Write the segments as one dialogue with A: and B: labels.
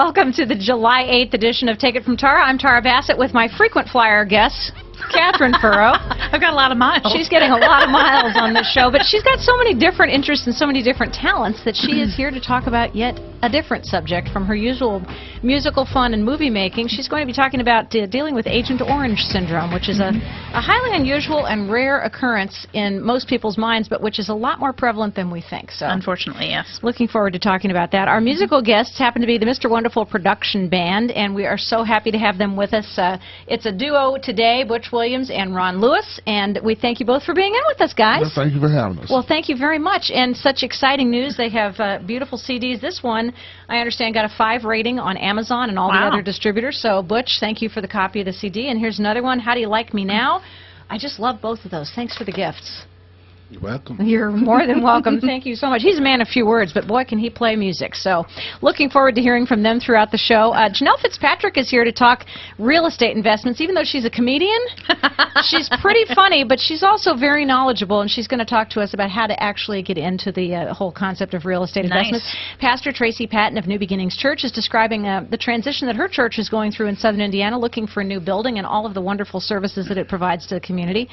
A: Welcome to the July 8th edition of Take It From Tara. I'm Tara Bassett with my frequent flyer guest, Catherine Furrow.
B: I've got a lot of miles.
A: She's getting a lot of miles on this show, but she's got so many different interests and so many different talents that she is here to talk about yet a different subject from her usual musical fun and movie making. She's going to be talking about dealing with Agent Orange syndrome, which is a highly unusual and rare occurrence in most people's minds, but which is a lot more prevalent than we think. So,
B: unfortunately, yes.
A: Looking forward to talking about that. Our musical guests happen to be the Mr. Wonderful Production Band, and we are so happy to have them with us. It's a duo today, Butch Williams and Ron Lewis, and we thank you both for being in with us, guys.
C: Well, thank you for having us.
A: Well, thank you very much. And such exciting news. They have beautiful CDs. This one, I understand, got a 5 rating on Amazon and all the other distributors. So, Butch, thank you for the copy of the CD. And here's another one, How Do You Like Me Now? I just love both of those. Thanks for the gifts.
C: You're welcome.
A: You're more than welcome. Thank you so much. He's a man of few words, but boy, can he play music. So looking forward to hearing from them throughout the show. Janelle Fitzpatrick is here to talk real estate investments. Even though she's a comedian, she's pretty funny, but she's also very knowledgeable, and she's going to talk to us about how to actually get into the whole concept of real estate investments. Pastor Tracy Patton of New Beginnings Church is describing the transition that her church is going through in southern Indiana, looking for a new building and all of the wonderful services that it provides to the community.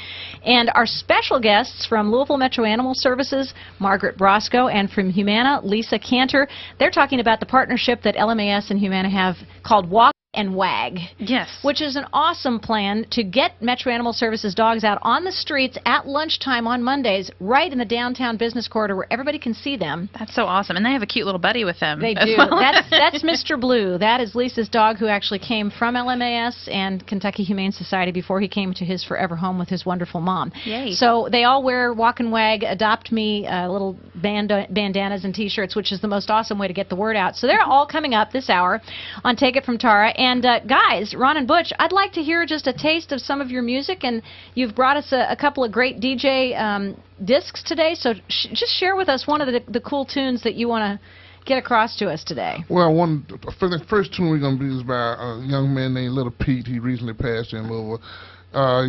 A: And our special guests from Louisville Metro Animal Services, Margaret Brosco, and from Humana, Lisa Cantor. They're talking about the partnership that LMAS and Humana have called Walk and Wag.
B: Yes.
A: Which is an awesome plan to get Metro Animal Services dogs out on the streets at lunchtime on Mondays, right in the downtown business corridor where everybody can see them.
B: That's so awesome. And they have a cute little buddy with them.
A: They do.
B: Well.
A: That's Mr. Blue. That is Lisa's dog, who actually came from LMAS and Kentucky Humane Society before he came to his forever home with his wonderful mom.
B: Yay.
A: So they all wear Walk and Wag, Adopt Me, little bandanas and T-shirts, which is the most awesome way to get the word out. So they're all coming up this hour on Take It From Tara. And guys, Ron and Butch, I'd like to hear just a taste of some of your music, and you've brought us a couple of great DJ discs today, so just share with us one of the cool tunes that you want to get across to us today.
C: Well, the first tune we're going to do is by a young man named Little Pete. He recently passed in Louisville.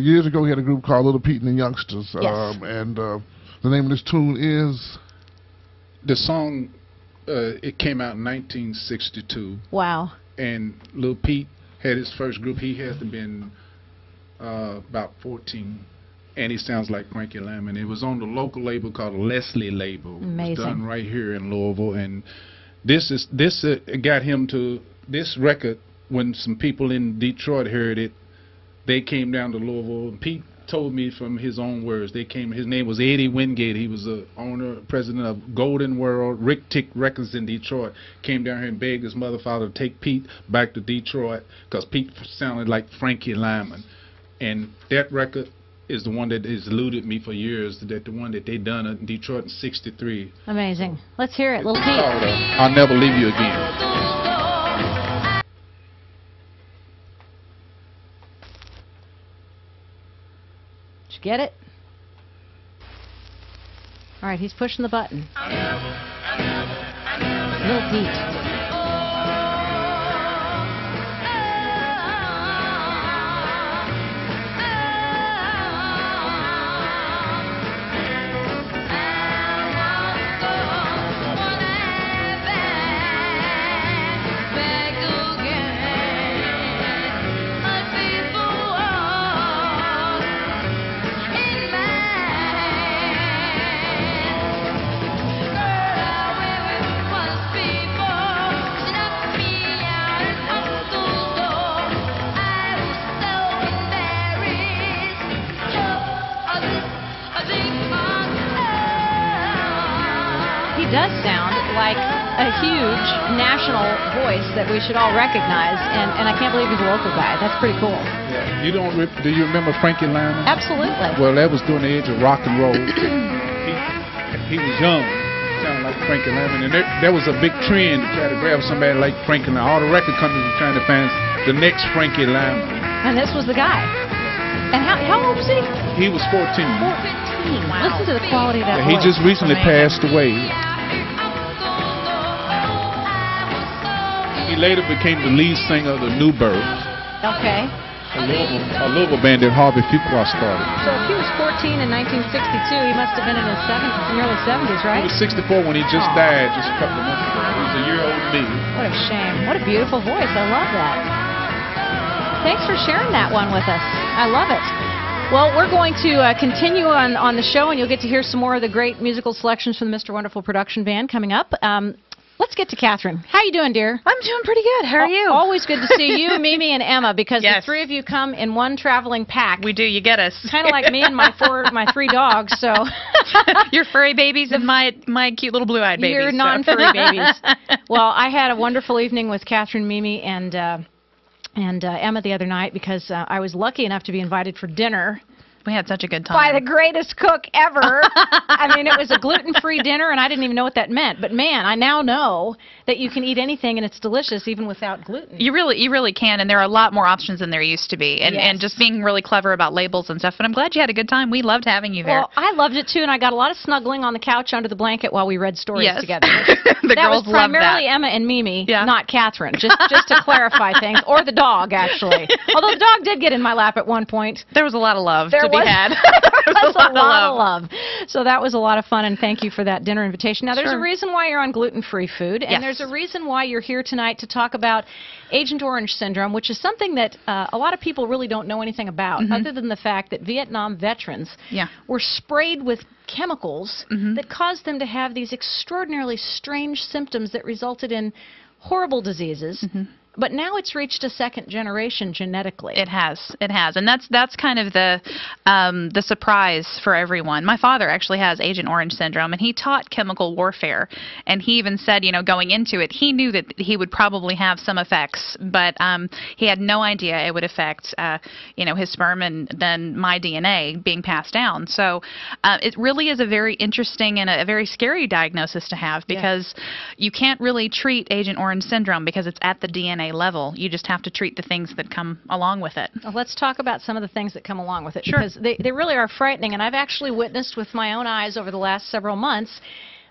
C: Years ago, he had a group called Little Pete and the Youngsters, and the name of this tune is...
D: The song, it came out in 1962.
A: Wow.
D: And Little Pete had his first group. He has been about 14, and he sounds like Frankie Lyman. It was on the local label called the Leslie label.
A: Amazing.
D: It was done right here in Louisville, and this got him to this record. When some people in Detroit heard it, they came down to Louisville. Pete told me from his own words, they came. His name was Eddie Wingate. He was the owner, president of Golden World Rick Tick Records in Detroit. Came down here and begged his mother, father to take Pete back to Detroit because Pete sounded like Frankie Lyman. And that record is the one that has eluded me for years. That the one that they done in Detroit in '63.
A: Amazing. Let's hear it, Little Pete.
D: I'll Never Leave You Again.
A: Get it? All right, he's pushing the button. Little Pete. Does sound like a huge national voice that we should all recognize, and I can't believe he's a local guy. That's pretty cool.
D: Yeah. Do you remember Frankie Lyman?
A: Absolutely.
D: Well, that was during the age of rock and roll. he was young, sounded like Frankie Lyman, and there was a big trend to try to grab somebody like Frankie Lyman. All the record companies were trying to find the next Frankie Lyman.
A: And this was the guy. And how old was he?
D: He was 14.
A: 14. Wow. Listen to the quality of that voice.
D: He just recently passed away. He later became the lead singer of the New Birds.
A: Okay.
D: A Louisville band that Harvey Fuqua started.
A: So if he was 14 in 1962, he must have been in his early 70s,
D: He
A: right?
D: was 64 when he just
A: Aw.
D: died just a couple of months ago. He was a year older than me.
A: What a shame. What a beautiful voice. I love that. Thanks for sharing that one with us. I love it. Well, we're going to continue on the show, and you'll get to hear some more of the great musical selections from the Mr. Wonderful production band coming up. Let's get to Catherine. How you doing, dear?
B: I'm doing pretty good. How are you?
A: Always good to see you, Mimi, and Emma, because
B: Yes.
A: the three of you come in one traveling pack.
B: We do. You get us.
A: Kind of like me and my three dogs. So
B: Your furry babies and my cute little blue-eyed babies.
A: you're
B: so.
A: non-furry babies. Well, I had a wonderful evening with Catherine, Mimi, and Emma the other night because I was lucky enough to be invited for dinner
B: We had such a good time.
A: by the greatest cook ever. I mean, it was a gluten-free dinner, and I didn't even know what that meant. But man, I now know that you can eat anything, and it's delicious even without gluten.
B: You really can, and there are a lot more options than there used to be, and
A: Yes.
B: just being really clever about labels and stuff. But I'm glad you had a good time. We loved having you there.
A: Well, I loved it too, and I got a lot of snuggling on the couch under the blanket while we read stories
B: Yes.
A: together.
B: The
A: that
B: girls
A: was
B: loved
A: primarily
B: that.
A: Emma and Mimi,
B: Yeah.
A: not Catherine. Just to clarify things, or the dog actually. Although the dog did get in my lap at one point.
B: There was a lot of love
A: There
B: to
A: was-
B: be had.
A: There
B: There
A: was a lot of love. So that was a lot of fun, and thank you for that dinner invitation. Now, there's a
B: Sure.
A: reason why you're on gluten-free food, and
B: Yes.
A: there's a reason why you're here tonight to talk about Agent Orange syndrome, which is something that a lot of people really don't know anything about, other than the fact that Vietnam veterans
B: Yeah.
A: were sprayed with chemicals that caused them to have these extraordinarily strange symptoms that resulted in horrible diseases. But now it's reached a second generation genetically.
B: It has, and that's kind of the surprise for everyone. My father actually has Agent Orange syndrome, and he taught chemical warfare. And he even said, going into it, he knew that he would probably have some effects, but he had no idea it would affect, his sperm and then my DNA being passed down. So it really is a very interesting and a very scary diagnosis to have because you can't really treat Agent Orange syndrome because it's at the DNA level. You just have to treat the things that come along with it.
A: Well, let's talk about some of the things that come along with it,
B: Sure.
A: because they really are frightening, and I've actually witnessed with my own eyes over the last several months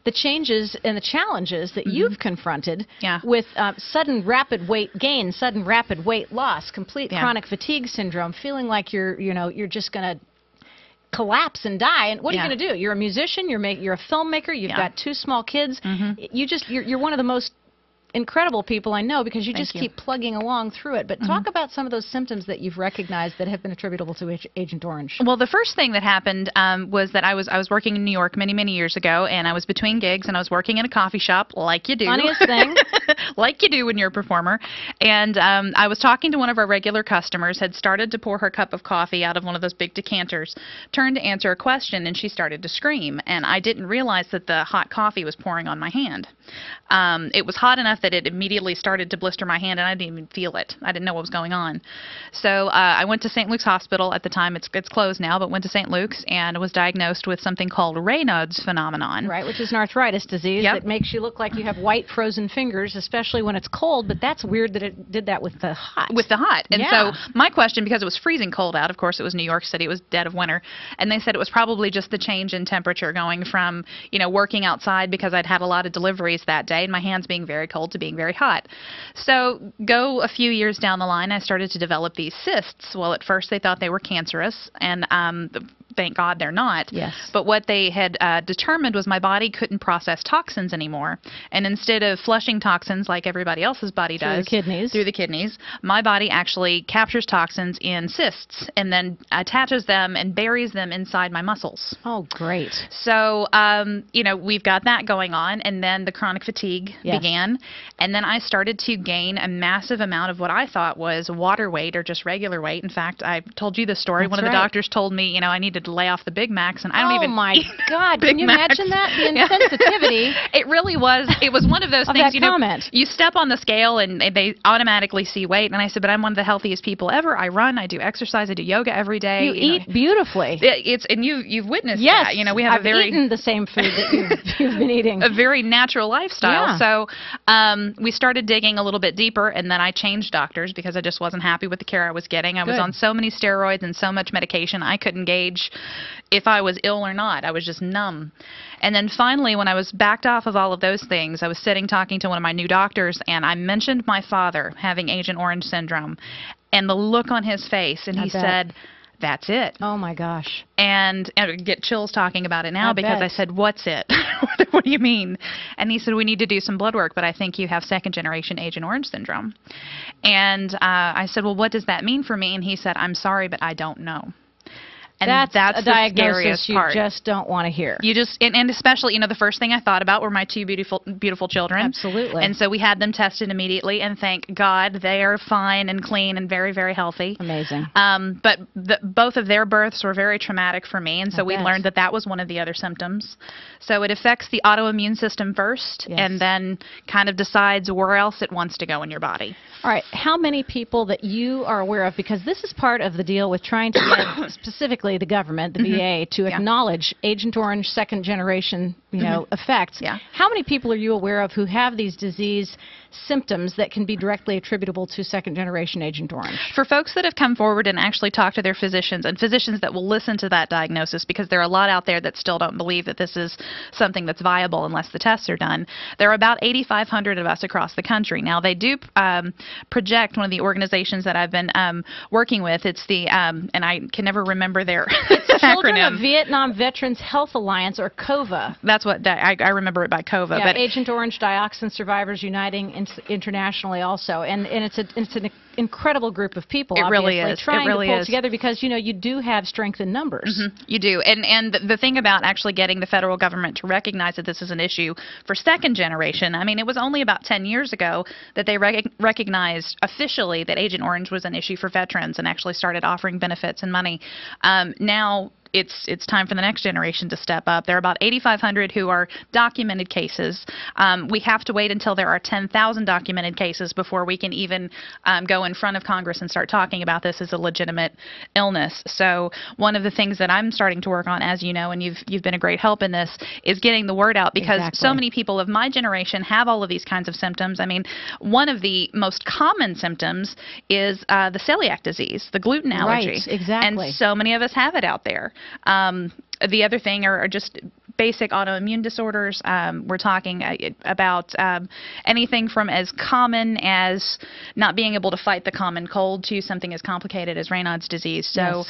A: the changes and the challenges that you've confronted
B: Yeah.
A: with sudden rapid weight gain, sudden rapid weight loss, complete
B: Yeah.
A: chronic fatigue syndrome, feeling like you're just going to collapse and die. And what are you
B: Yeah.
A: going to do? You're a musician, you're a filmmaker, you've
B: Yeah.
A: got two small kids. You're one of the most incredible people I know because you
B: Thank
A: just
B: you.
A: keep plugging along through it. But talk about some of those symptoms that you've recognized that have been attributable to Agent Orange.
B: Well, the first thing that happened was that I was working in New York many years ago, and I was between gigs, and I was working in a coffee shop, like you do.
A: Funniest thing.
B: Like you do when you're a performer. And I was talking to one of our regular customers, had started to pour her cup of coffee out of one of those big decanters, turned to answer a question, and she started to scream. And I didn't realize that the hot coffee was pouring on my hand. It was hot enough that it immediately started to blister my hand, and I didn't even feel it. I didn't know what was going on. So I went to St. Luke's Hospital. At the time, it's closed now, but went to St. Luke's and was diagnosed with something called Raynaud's phenomenon.
A: Right, which is an arthritis disease
B: Yep.
A: that makes you look like you have white frozen fingers, especially when it's cold, but that's weird that it did that with the hot.
B: With the hot. And
A: Yeah.
B: so my question, because it was freezing cold out, of course it was New York City, it was dead of winter, and they said it was probably just the change in temperature going from, working outside because I'd had a lot of deliveries that day and my hands being very cold to being very hot. So go a few years down the line, I started to develop these cysts. Well, at first they thought they were cancerous, and thank God they're not.
A: Yes.
B: But what they had determined was my body couldn't process toxins anymore. And instead of flushing toxins like everybody else's body
A: Through the
B: does
A: kidneys.
B: through the kidneys, my body actually captures toxins in cysts and then attaches them and buries them inside my muscles.
A: Oh, great.
B: So, we've got that going on, and then the chronic fatigue
A: Yes.
B: began, and then I started to gain a massive amount of what I thought was water weight or just regular weight. In fact, I told you this story.
A: That's
B: One of the
A: right.
B: doctors told me, I needed to lay off the Big Macs, and I don't
A: Oh,
B: even
A: my
B: eat
A: God.
B: Big
A: Can you
B: Macs.
A: imagine that? The
B: Yeah.
A: insensitivity.
B: It really was. It was one of those
A: Of
B: things,
A: that comment.
B: you step on the scale and they automatically see weight. And I said, but I'm one of the healthiest people ever. I run, I do exercise, I do yoga every day.
A: You eat beautifully.
B: And you've witnessed
A: Yes.
B: that. We have
A: I've
B: a very
A: eaten the same food that you've been eating.
B: a very natural lifestyle.
A: Yeah.
B: So we started digging a little bit deeper, and then I changed doctors because I just wasn't happy with the care I was getting. I was
A: Good.
B: on so many steroids and so much medication, I couldn't gauge if I was ill or not. I was just numb. And then finally, when I was backed off of all of those things, I was sitting talking to one of my new doctors, and I mentioned my father having Agent Orange syndrome. And the look on his face, and he said, "That's it."
A: Oh my gosh.
B: And I get chills talking about it now because
A: bet.
B: I said, "What's it?" What do you mean? And he said, "We need to do some blood work, but I think you have second-generation Agent Orange syndrome." And I said, "Well, what does that mean for me?" And he said, "I'm sorry, but I don't know." And that's
A: a
B: the
A: diagnosis
B: scariest
A: you
B: part.
A: just don't want to hear.
B: You just, and especially, you know, the first thing I thought about were my two beautiful children.
A: Absolutely.
B: And so we had them tested immediately, and thank God they are fine and clean and very, very healthy.
A: Amazing.
B: But both of their births were very traumatic for me, and so we
A: bet.
B: learned that was one of the other symptoms. So it affects the autoimmune system first, and then kind of decides where else it wants to go in your body.
A: All right. How many people that you are aware of, because this is part of the deal with trying to get specifically the government, the VA, to acknowledge Agent Orange second generation, effects.
B: Yeah.
A: How many people are you aware of who have these disease symptoms that can be directly attributable to second generation Agent Orange?
B: For folks that have come forward and actually talked to their physicians, and physicians that will listen to that diagnosis, because there are a lot out there that still don't believe that this is something that's viable unless the tests are done. There are about 8,500 of us across the country. Now, they do project, one of the organizations that I've been working with, it's the, and I can never remember their
A: Children
B: acronym.
A: of Vietnam Veterans Health Alliance, or COVA.
B: That's what, I remember it by COVA.
A: Yeah,
B: but
A: Agent Orange Dioxin Survivors Uniting internationally also. And it's an incredible group of people,
B: it really
A: obviously,
B: is.
A: trying
B: it really
A: to pull
B: is.
A: together because, you do have strength in numbers.
B: You do. And the thing about actually getting the federal government to recognize that this is an issue for second generation, I mean, it was only about 10 years ago that they recognized officially that Agent Orange was an issue for veterans and actually started offering benefits and money. Now, it's time for the next generation to step up. There are about 8,500 who are documented cases. We have to wait until there are 10,000 documented cases before we can even go in front of Congress and start talking about this as a legitimate illness. So one of the things that I'm starting to work on, as you know, and you've been a great help in this, is getting the word out, because so many people of my generation have all of these kinds of symptoms. I mean, one of the most common symptoms is the celiac disease, the gluten allergy.
A: Right, exactly.
B: And so many of us have it out there. The other thing are just basic autoimmune disorders. We're talking about anything from as common as not being able to fight the common cold to something as complicated as Raynaud's disease. So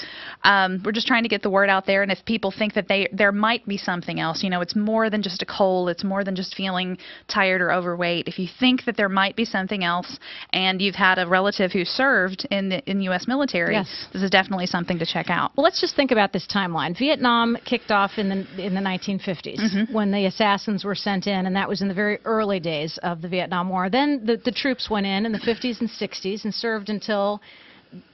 B: we're just trying to get the word out there. And if people think that there might be something else, it's more than just a cold. It's more than just feeling tired or overweight. If you think that there might be something else, and you've had a relative who served in the U.S. military, this is definitely something to check out.
A: Well, let's just think about this timeline. Vietnam kicked off in the 1950s when the assassins were sent in, and that was in the very early days of the Vietnam War. Then the troops went in the 50s and 60s and served until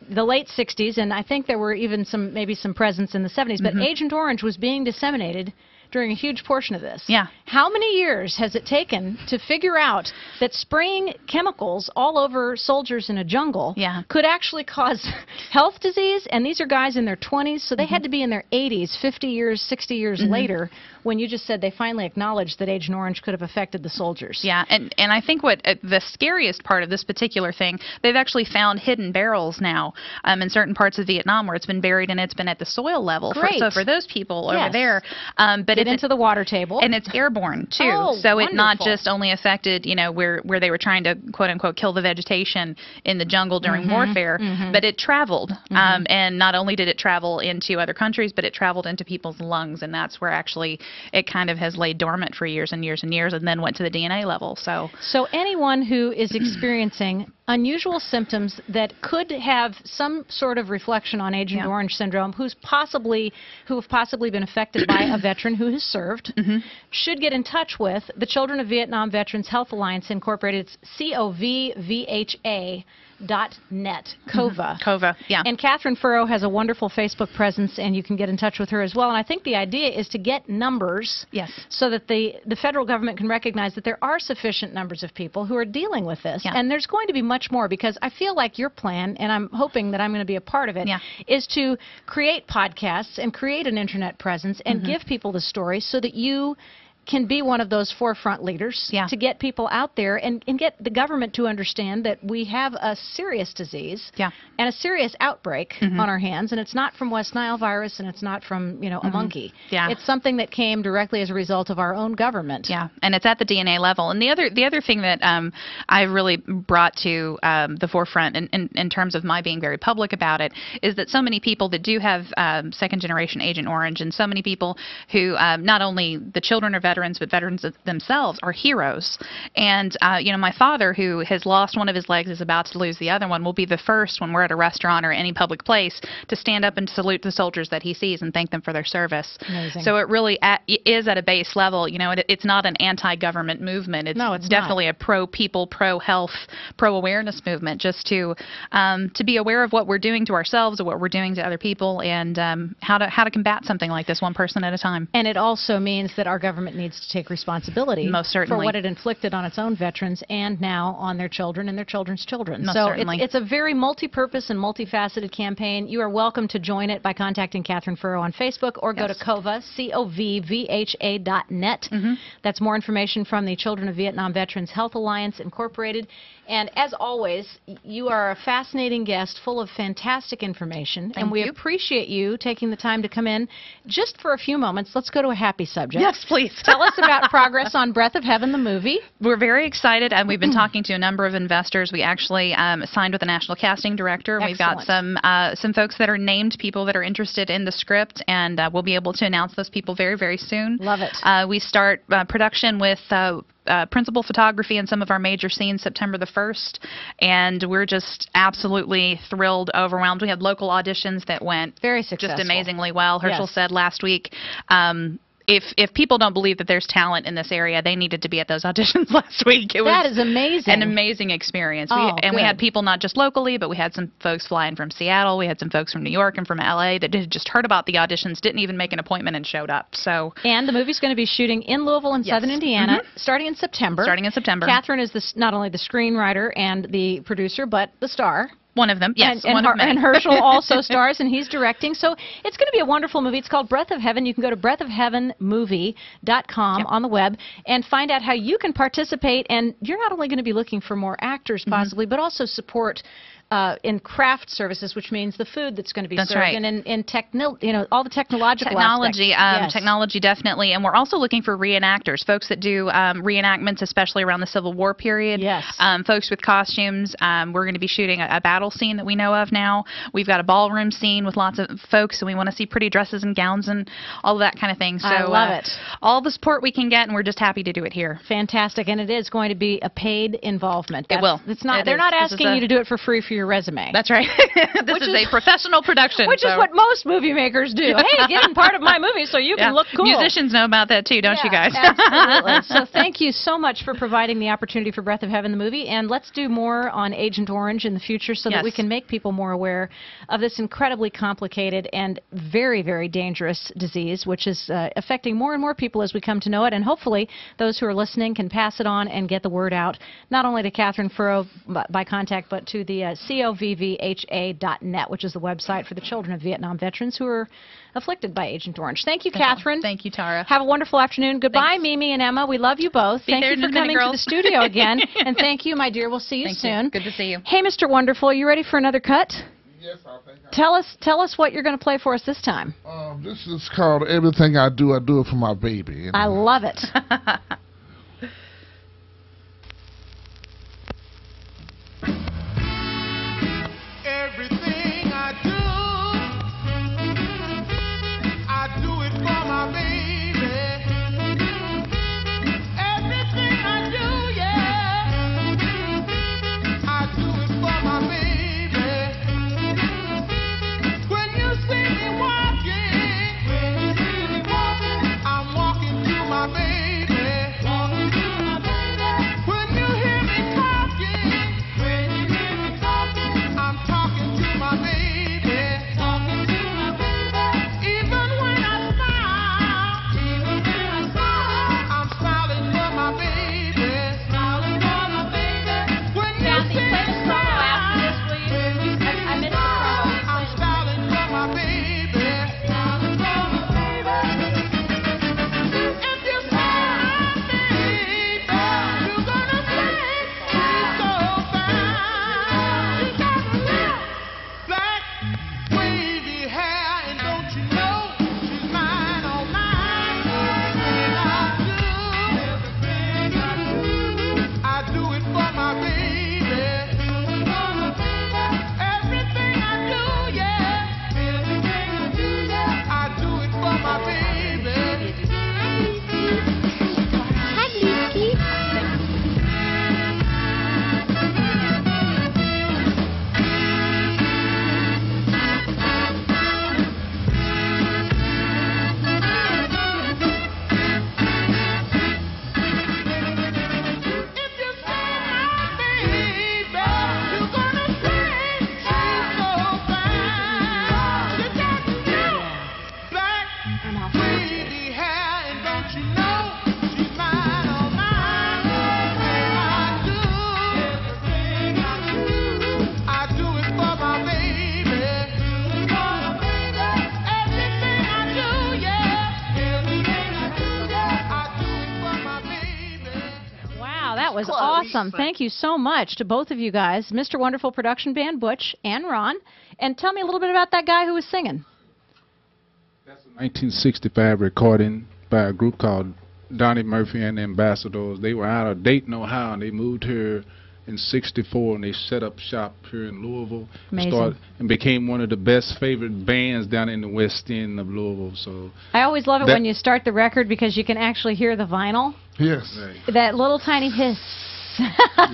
A: the late 60s, and I think there were even maybe some presence in the 70s. But Agent Orange was being disseminated during a huge portion of this.
B: Yeah.
A: How many years has it taken to figure out that spraying chemicals all over soldiers in a jungle could actually cause health disease? And these are guys in their 20s, so they had to be in their 80s, 50 years, 60 years later, when you just said they finally acknowledged that Agent Orange could have affected the soldiers.
B: Yeah, and I think what the scariest part of this particular thing, they've actually found hidden barrels now in certain parts of Vietnam where it's been buried and it's been at the soil level. So for those people over there, but
A: get into the water table.
B: And it's airborne too.
A: Oh,
B: so
A: wonderful.
B: it not just only affected, where they were trying to quote unquote kill the vegetation in the jungle during warfare, but it traveled. And not only did it travel into other countries, but it traveled into people's lungs, and that's where actually it kind of has laid dormant for years and years and years, and then went to the DNA level. So
A: anyone who is experiencing unusual symptoms that could have some sort of reflection on Agent Orange syndrome, who have possibly been affected by a veteran who has served, should get in touch with the Children of Vietnam Veterans Health Alliance Incorporated. It's COVVHA.net, COVA.
B: COVA, yeah.
A: And Catherine Furrow has a wonderful Facebook presence, and you can get in touch with her as well. And I think the idea is to get numbers so that the federal government can recognize that there are sufficient numbers of people who are dealing with this. And there's going to be much more, because I feel like your plan, and I'm hoping that I'm going to be a part of it, is to create podcasts and create an internet presence and give people the story so that you can be one of those forefront leaders to get people out there and get the government to understand that we have a serious disease and a serious outbreak on our hands, and it's not from West Nile virus and it's not from, a monkey. It's something that came directly as a result of our own government.
B: And it's at the DNA level. And the other thing that I really brought to the forefront in terms of my being very public about it is that so many people that do have second-generation Agent Orange, and so many people who not only the children are veterans, but veterans themselves are heroes. And, my father, who has lost one of his legs, is about to lose the other one, will be the first when we're at a restaurant or any public place to stand up and salute the soldiers that he sees and thank them for their service.
A: Amazing.
B: So it really is at a base level. It's not an anti-government movement. It's definitely a pro-people, pro-health, pro-awareness movement, just to be aware of what we're doing to ourselves or what we're doing to other people, and how to combat something like this one person at a time.
A: And it also means that our government needs to take responsibility
B: Most certainly.
A: for what it inflicted on its own veterans and now on their children and their children's children.
B: Most
A: so
B: certainly.
A: It's a very multi-purpose and multifaceted campaign. You are welcome to join it by contacting Catherine Furrow on Facebook or go to COVA, COVVHA.net. That's more information from the Children of Vietnam Veterans Health Alliance Incorporated. And as always, you are a fascinating guest full of fantastic information.
B: Thank
A: and we
B: you.
A: appreciate you taking the time to come in just for a few moments. Let's go to a happy subject.
B: Yes, please.
A: Tell us about progress on Breath of Heaven, the movie.
B: We're very excited, and we've been talking to a number of investors. We actually signed with a national casting director.
A: Excellent.
B: We've got some folks that are named people that are interested in the script, and we'll be able to announce those people very, very soon.
A: Love it.
B: We start production with principal photography in some of our major scenes September the 1st, and we're just absolutely thrilled, overwhelmed. We had local auditions that went
A: very successful,
B: just amazingly well. Herschel
A: Yes.
B: said last week, if people don't believe that there's talent in this area, they needed to be at those auditions last week.
A: That is amazing.
B: An amazing experience.
A: Oh,
B: we had
A: good.
B: people not just locally, but we had some folks flying from Seattle. We had some folks from New York and from LA that had just heard about the auditions, didn't even make an appointment, and showed up. So.
A: And the movie's going to be shooting in Louisville and
B: Yes.
A: Southern Indiana starting in September.
B: Starting in September.
A: Catherine is not only the screenwriter and the producer, but the star.
B: One of them, yes.
A: And,
B: one of many.
A: and Herschel also stars, and he's directing. So it's going to be a wonderful movie. It's called Breath of Heaven. You can go to breathofheavenmovie.com on the web and find out how you can participate. And you're not only going to be looking for more actors, possibly, but also support in craft services, which means the food that's going to be
B: That's
A: served,
B: right.
A: and in all the technological
B: technology,
A: aspects. Yes.
B: technology definitely, and we're also looking for reenactors, folks that do reenactments, especially around the Civil War period.
A: Yes.
B: Folks with costumes. We're going to be shooting a battle scene that we know of now. We've got a ballroom scene with lots of folks, and we want to see pretty dresses and gowns and all of that kind of thing. So
A: I love it.
B: All the support we can get, and we're just happy to do it here.
A: Fantastic, and it is going to be a paid involvement.
B: It will.
A: It's not.
B: It
A: They're
B: is.
A: not
B: This is
A: asking you to do it for free for your resume.
B: That's right. This is a professional production.
A: Which is what most movie makers do. Hey, get in part of my movie so you can look cool.
B: Musicians know about that too, don't you guys?
A: Absolutely. So thank you so much for providing the opportunity for Breath of Heaven, the movie, and let's do more on Agent Orange in the future so that we can make people more aware of this incredibly complicated and very, very dangerous disease, which is affecting more and more people as we come to know it, and hopefully those who are listening can pass it on and get the word out, not only to Catherine Furrow by contact, but to the COVVHA.net, which is the website for the children of Vietnam veterans who are afflicted by Agent Orange. Thank you, Catherine.
B: Thank you, Tara.
A: Have a wonderful afternoon. Goodbye,
B: Thanks.
A: Mimi and Emma. We love you both. Thank you for coming to the studio again. And thank you, my dear. We'll see you soon.
B: Good to see you.
A: Hey, Mr. Wonderful, are you ready for another cut?
C: Yes, I think
A: Tell us what you're going to play for us this time.
C: this is called Everything I Do It for My Baby.
A: I love it.
E: Everything I do it for my baby. Everything I do, I do it for my baby. When you see me walking, I'm walking to my baby.
A: awesome. Thank you so much to both of you guys, Mr. Wonderful Production Band, Butch and Ron. And tell me a little bit about that guy who was singing.
D: That's a 1965 recording by a group called Donnie Murphy and the Ambassadors. They were out of Dayton, Ohio, and they moved here in '64, and they set up shop here in Louisville.
A: Amazing.
D: And became one of the best favorite bands down in the West End of Louisville. So
A: I always love it when you start the record because you can actually hear the vinyl.
C: Yes.
D: right.
A: That little tiny hiss.
C: We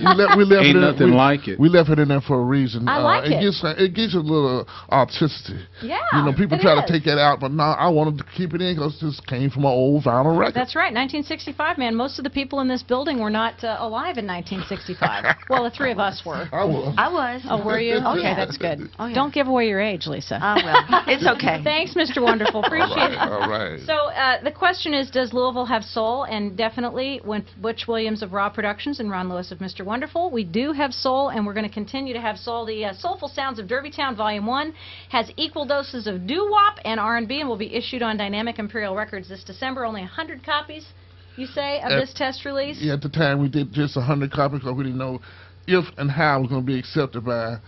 C: left
D: Ain't
C: it
D: nothing like it.
C: We left it in there for a reason.
A: I like it.
C: It gives you a little artisticity.
A: Yeah,
C: You know, people
A: it
C: try
A: is.
C: to take that out, but no, I wanted to keep it in because this came from an old vinyl record.
A: That's right, 1965, man. Most of the people in this building were not alive in 1965. Well, the three of us were.
C: I was.
F: I was.
A: Oh, were you?
F: Oh,
A: Okay,
F: yeah.
A: that's good.
F: Oh, yeah.
A: Don't give away your age, Lisa.
F: Oh, well, it's okay.
A: Thanks, Mr. Wonderful. Appreciate it.
C: All right.
A: So the question is, does Louisville have soul? And definitely, with Butch Williams of Raw Productions and Ron Lewis of Mr. Wonderful, we do have soul, and we're going to continue to have soul. The Soulful Sounds of Derbytown Volume 1 has equal doses of doo-wop and R&B and will be issued on Dynamic Imperial Records this December. Only 100 copies, you say, of this test release?
C: Yeah, at the time we did just 100 copies because we didn't know if and how it was going to be accepted by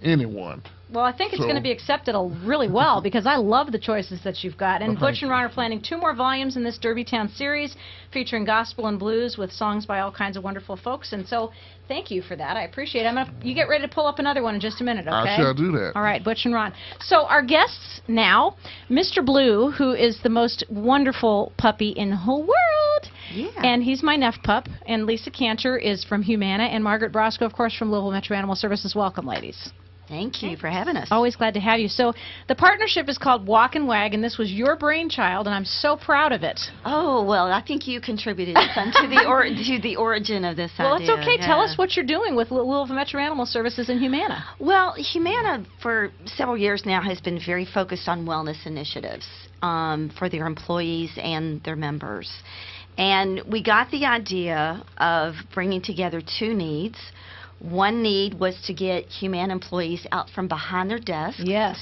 C: anyone.
A: Well, I think it's
C: So-
A: going to be accepted really well because I love the choices that you've got. And
C: Well,
A: Butch and Ron are planning 2 more volumes in this Derbytown series featuring gospel and blues with songs by all kinds of wonderful folks. And so thank you for that. I appreciate it. You get ready to pull up another one in just a minute, okay?
C: I shall do that.
A: All right, Butch and Ron. So our guests now, Mr. Blue, who is the most wonderful puppy in the whole world.
F: Yeah.
A: And he's my Neff pup. And Lisa Cantor is from Humana. And Margaret Brosco, of course, from Louisville Metro Animal Services. Welcome, ladies.
F: Thank you for having us.
A: Always glad to have you. So the partnership is called Walk and Wag, and this was your brainchild, and I'm so proud of it.
F: Oh, well, I think you contributed some to the origin of this
A: Well,
F: idea.
A: it's okay. Tell
F: yeah.
A: us what you're doing with Louisville Metro Animal Services and Humana.
F: Well, Humana for several years now has been very focused on wellness initiatives for their employees and their members. And we got the idea of bringing together 2 needs. One need was to get Humana employees out from behind their desk.
A: Yes.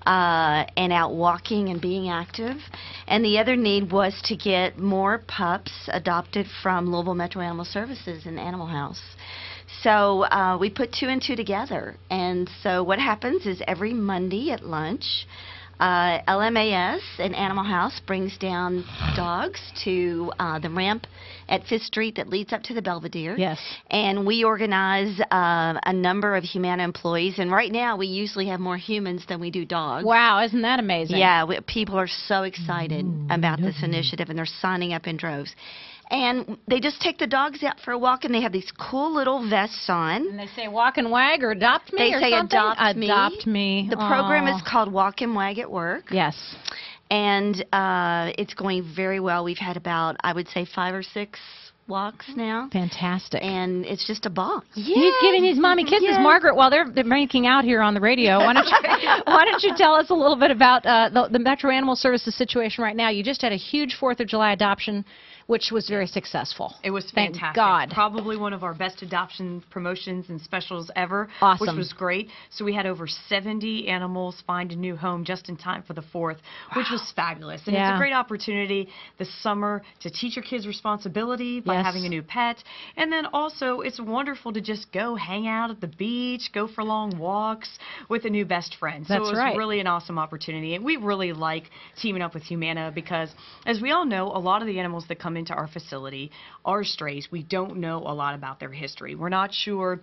F: And out walking and being active. And the other need was to get more pups adopted from Louisville Metro Animal Services and Animal House. So we put 2 and 2 together. And so what happens is every Monday at lunch, LMAS and Animal House brings down dogs to the ramp at 5th Street that leads up to the Belvedere.
A: Yes.
F: And we organize a number of Humana employees. And right now we usually have more humans than we do dogs.
A: Wow, isn't that amazing?
F: Yeah, people are so excited about this initiative, and they're signing up in droves. And they just take the dogs out for a walk, and they have these cool little vests on.
A: And they say walk and wag or adopt me
F: They
A: or
F: say
A: something?
F: adopt me.
A: Adopt me.
F: The program
A: Aw.
F: is called Walk and Wag at Work.
A: Yes.
F: And it's going very well. We've had about, I would say, 5 or 6 walks now.
A: Fantastic.
F: And it's just a ball.
A: He's giving his mommy kisses,
F: Yes.
A: Margaret, while they're making out here on the radio. Why don't you tell us a little bit about the Metro Animal Services situation right now? You just had a huge 4th of July adoption, which was very successful.
G: It was
A: Thank
G: fantastic.
A: God.
G: Probably one of our best adoption promotions and specials ever,
A: Awesome.
G: which was great. So we had over 70 animals find a new home just in time for the 4th, which was fabulous. And it's
A: Yeah.
G: a great opportunity this summer to teach your kids responsibility by
A: Yes.
G: having a new pet. And then also it's wonderful to just go hang out at the beach, go for long walks with a new best friend. So
A: That's
G: it was
A: right.
G: really an awesome opportunity. And we really like teaming up with Humana because, as we all know, a lot of the animals that come into our facility are strays. We don't know a lot about their history. We're not sure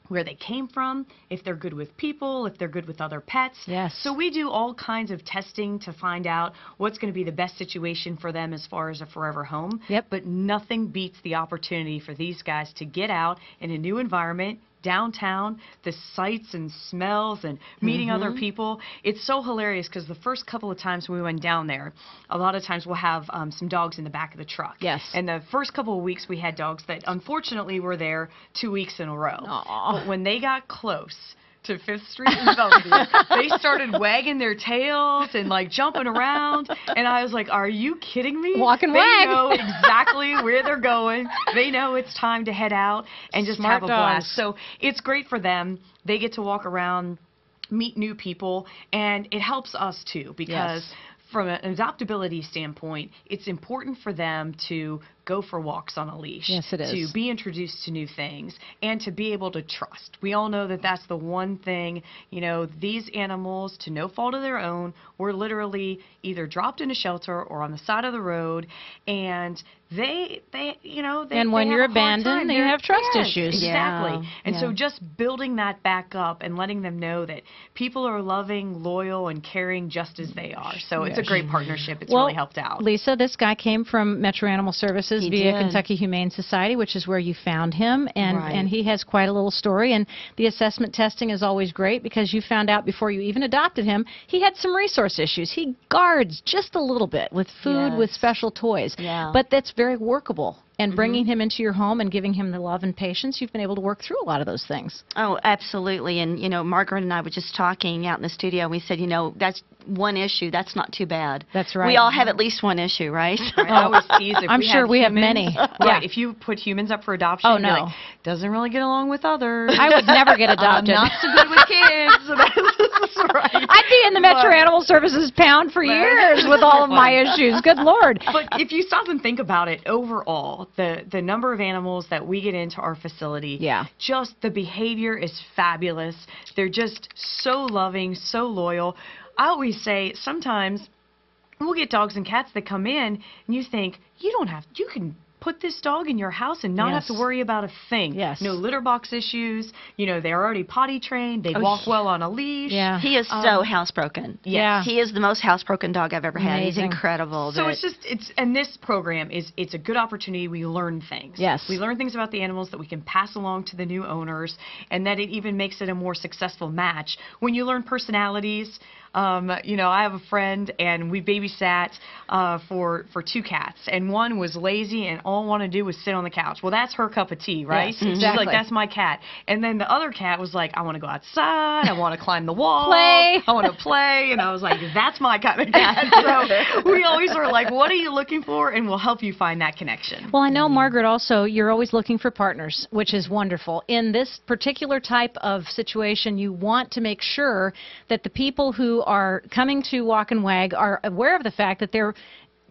G: where they came from, if they're good with people, if they're good with other pets.
A: Yes.
G: So we do all kinds of testing to find out what's going to be the best situation for them as far as a forever home.
A: Yep.
G: But nothing beats the opportunity for these guys to get out in a new environment, downtown, the sights and smells and meeting other people. It's so hilarious because the first couple of times we went down there, a lot of times we'll have some dogs in the back of the truck.
A: Yes.
G: And the first couple of weeks we had dogs that unfortunately were there 2 weeks in a row.
A: Aw.
G: But when they got close to 5th Street and Belvedere, they started wagging their tails and like jumping around, and I was like, are you kidding me?
A: Walk and
G: they
A: wag.
G: know exactly where they're going. They know it's time to head out and just
A: Smart
G: have a
A: dogs.
G: blast. So it's great for them. They get to walk around, meet new people, and it helps us too because
A: Yes.
G: from an adoptability standpoint, it's important for them to go for walks on a leash,
A: Yes, it is.
G: to be introduced to new things, and to be able to trust. We all know that that's the one thing, these animals, to no fault of their own, were literally either dropped in a shelter or on the side of the road, and they
A: And when
G: they
A: you're
G: have a hard
A: abandoned,
G: time.
A: you
G: They're-
A: have trust
G: Yes,
A: issues.
G: Exactly.
F: Yeah,
G: And so
F: yeah.
G: just building that back up and letting them know that people are loving, loyal, and caring just as they are. So it's a great partnership. It's really helped out.
A: Lisa, this guy came from Metro Animal Services
F: He
A: via
F: did.
A: Kentucky Humane Society, which is where you found him, and
F: Right.
A: and he has quite a little story. And the assessment testing is always great because you found out before you even adopted him he had some resource issues. He guards just a little bit with food, with
F: Yes.
A: special toys,
F: Yeah.
A: but that's very workable. And bringing him into your home and giving him the love and patience, you've been able to work through a lot of those things.
F: Oh, absolutely. And, Margaret and I were just talking out in the studio. We said, that's one issue. That's not too bad.
A: That's right.
F: We all have at least one issue, right?
G: Right, I always tease if
A: I'm
G: we
A: sure
G: had
A: we have
G: humans-
A: many.
G: Right.
A: Yeah.
G: If you put humans up for adoption,
A: Oh,
G: you're
A: no.
G: like, doesn't really get along with others.
A: I would never get adopted.
G: I'm not so good with kids. That's right.
A: I'd be in the Metro
G: But-
A: Animal Services pound for years with all of my issues. Good Lord.
G: But if you stop and think about it, overall, the number of animals that we get into our facility,
A: Yeah.
G: just the behavior is fabulous. They're just so loving, so loyal. I always say sometimes we'll get dogs and cats that come in and you think, you can put this dog in your house and not have
A: Yes.
G: to worry about a thing.
A: Yes.
G: No litter box issues. They're already potty trained. They walk well on a leash.
A: Yeah.
F: He is so housebroken.
A: Yeah.
F: He is the most housebroken dog I've ever had. He's
A: Amazing.
F: incredible.
G: So
F: but-
G: and this program it's a good opportunity. We learn things.
A: Yes.
G: We learn things about the animals that we can pass along to the new owners, and that it even makes it a more successful match. When you learn personalities, I have a friend, and we babysat for two cats, and one was lazy and all wanted to do was sit on the couch. Well, that's her cup of tea, right?
A: Yes,
G: She's
A: exactly.
G: like, that's my cat. And then the other cat was like, I want to go outside, I want to climb the wall,
A: Play.
G: I want to play, and I was like, that's my kind of cat. So we always are like, what are you looking for? And we'll help you find that connection.
A: Well, I know, Margaret, also, you're always looking for partners, which is wonderful. In this particular type of situation, you want to make sure that the people who are coming to Walk and Wag are aware of the fact that they're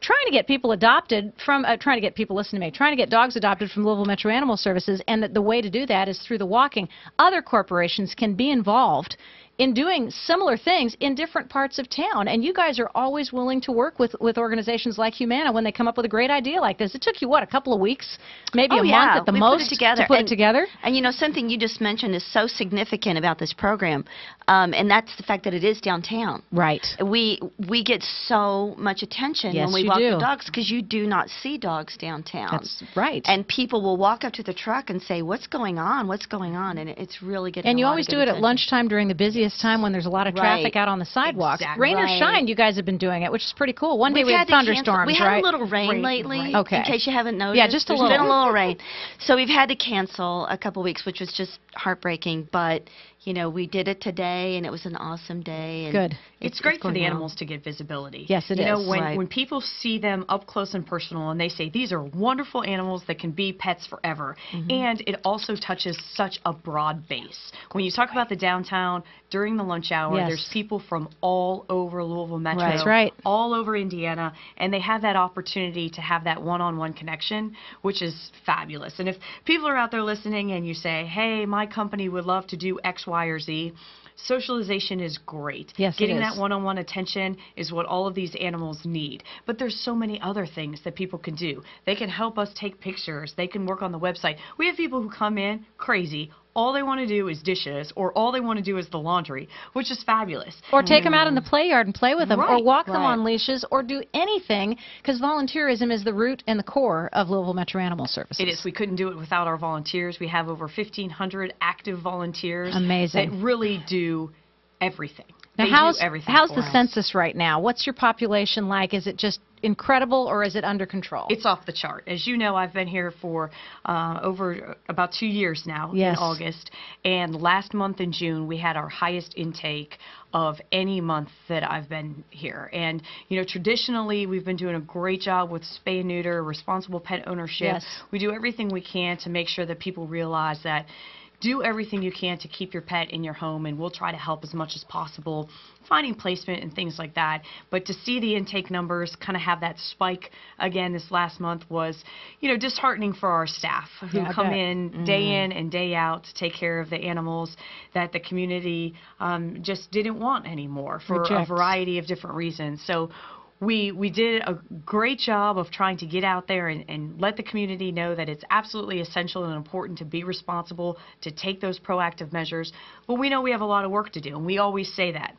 A: trying to get people adopted from, listen to me, trying to get dogs adopted from Louisville Metro Animal Services, and that the way to do that is through the walking. Other corporations can be involved in doing similar things in different parts of town, and you guys are always willing to work with organizations like Humana when they come up with a great idea like this. It took you, what, a couple of weeks, maybe
F: Oh,
A: a month
F: yeah.
A: at the
F: We
A: most
F: put it together.
A: to put it together?
F: And something you just mentioned is so significant about this program, and that's the fact that it is downtown.
A: Right.
F: We get so much attention
A: Yes,
F: when we
A: you
F: walk
A: do.
F: the dogs because you do not see dogs downtown.
A: That's right.
F: And people will walk up to the truck and say, "What's going on? What's going on?" And it's really getting.
A: And
F: a
A: you
F: lot
A: always
F: of
A: do
F: good
A: it at
F: attention.
A: lunchtime during the busiest time when there's a lot of traffic
F: Right.
A: out on the sidewalks.
G: Exactly.
A: Rain or
F: Right.
A: shine, you guys have been doing it, which is pretty cool. One day
F: We've
A: we had
F: had to cancel-
A: thunderstorms,
F: We had
A: right?
F: a little rain
G: Rain,
F: lately,
G: right.
A: Okay.
F: in case you haven't noticed.
A: Yeah, just a
F: There's
A: little.
F: been a little rain. So we've had to cancel a couple weeks, which was just heartbreaking. But, we did it today, and it was an awesome day. And
A: Good.
G: It's great for
F: going
G: the
F: well.
G: animals to get visibility.
A: Yes, it
G: you know,
A: is.
G: when
F: Right.
G: when people see them up close and personal, and they say these are wonderful animals that can be pets forever, and it also touches such a broad base. When you talk about the downtown during the lunch hour,
A: Yes.
G: there's people from all over Louisville Metro,
F: Right.
A: That's right.
G: all over Indiana, and they have that opportunity to have that one-on-one connection, which is fabulous. And if people are out there listening and you say, hey, my company would love to do X, Y, or Z, socialization is great.
A: Yes, it
G: Getting
A: is.
G: that one-on-one attention is what all of these animals need. But there's so many other things that people can do. They can help us take pictures. They can work on the website. We have people who come in crazy. All they want to do is dishes, or all they want to do is the laundry, which is fabulous.
A: Or take them out in the play yard and play with them, or
G: Right,
A: walk them
F: right.
A: on leashes, or do anything, because volunteerism is the root and the core of Louisville Metro Animal Services.
G: It is. We couldn't do it without our volunteers. We have over 1,500 active volunteers
A: Amazing.
G: that really do everything.
A: Now,
G: They
A: how's
G: do everything
A: how's
G: for
A: the
G: us.
A: census right now? What's your population like? Is it just incredible, or is it under control?
G: It's off the chart. As you know, I've been here for over about 2 years now
A: Yes.
G: in August. And last month in June, we had our highest intake of any month that I've been here. And, traditionally, we've been doing a great job with spay and neuter, responsible pet ownership.
A: Yes.
G: We do everything we can to make sure that people realize that do everything you can to keep your pet in your home, and we'll try to help as much as possible, finding placement and things like that. But to see the intake numbers kind of have that spike again this last month was, disheartening for our staff who come in day in and day out to take care of the animals that the community just didn't want anymore for a variety of different reasons. So we did a great job of trying to get out there and let the community know that it's absolutely essential and important to be responsible, to take those proactive measures. But we know we have a lot of work to do, and we always say that.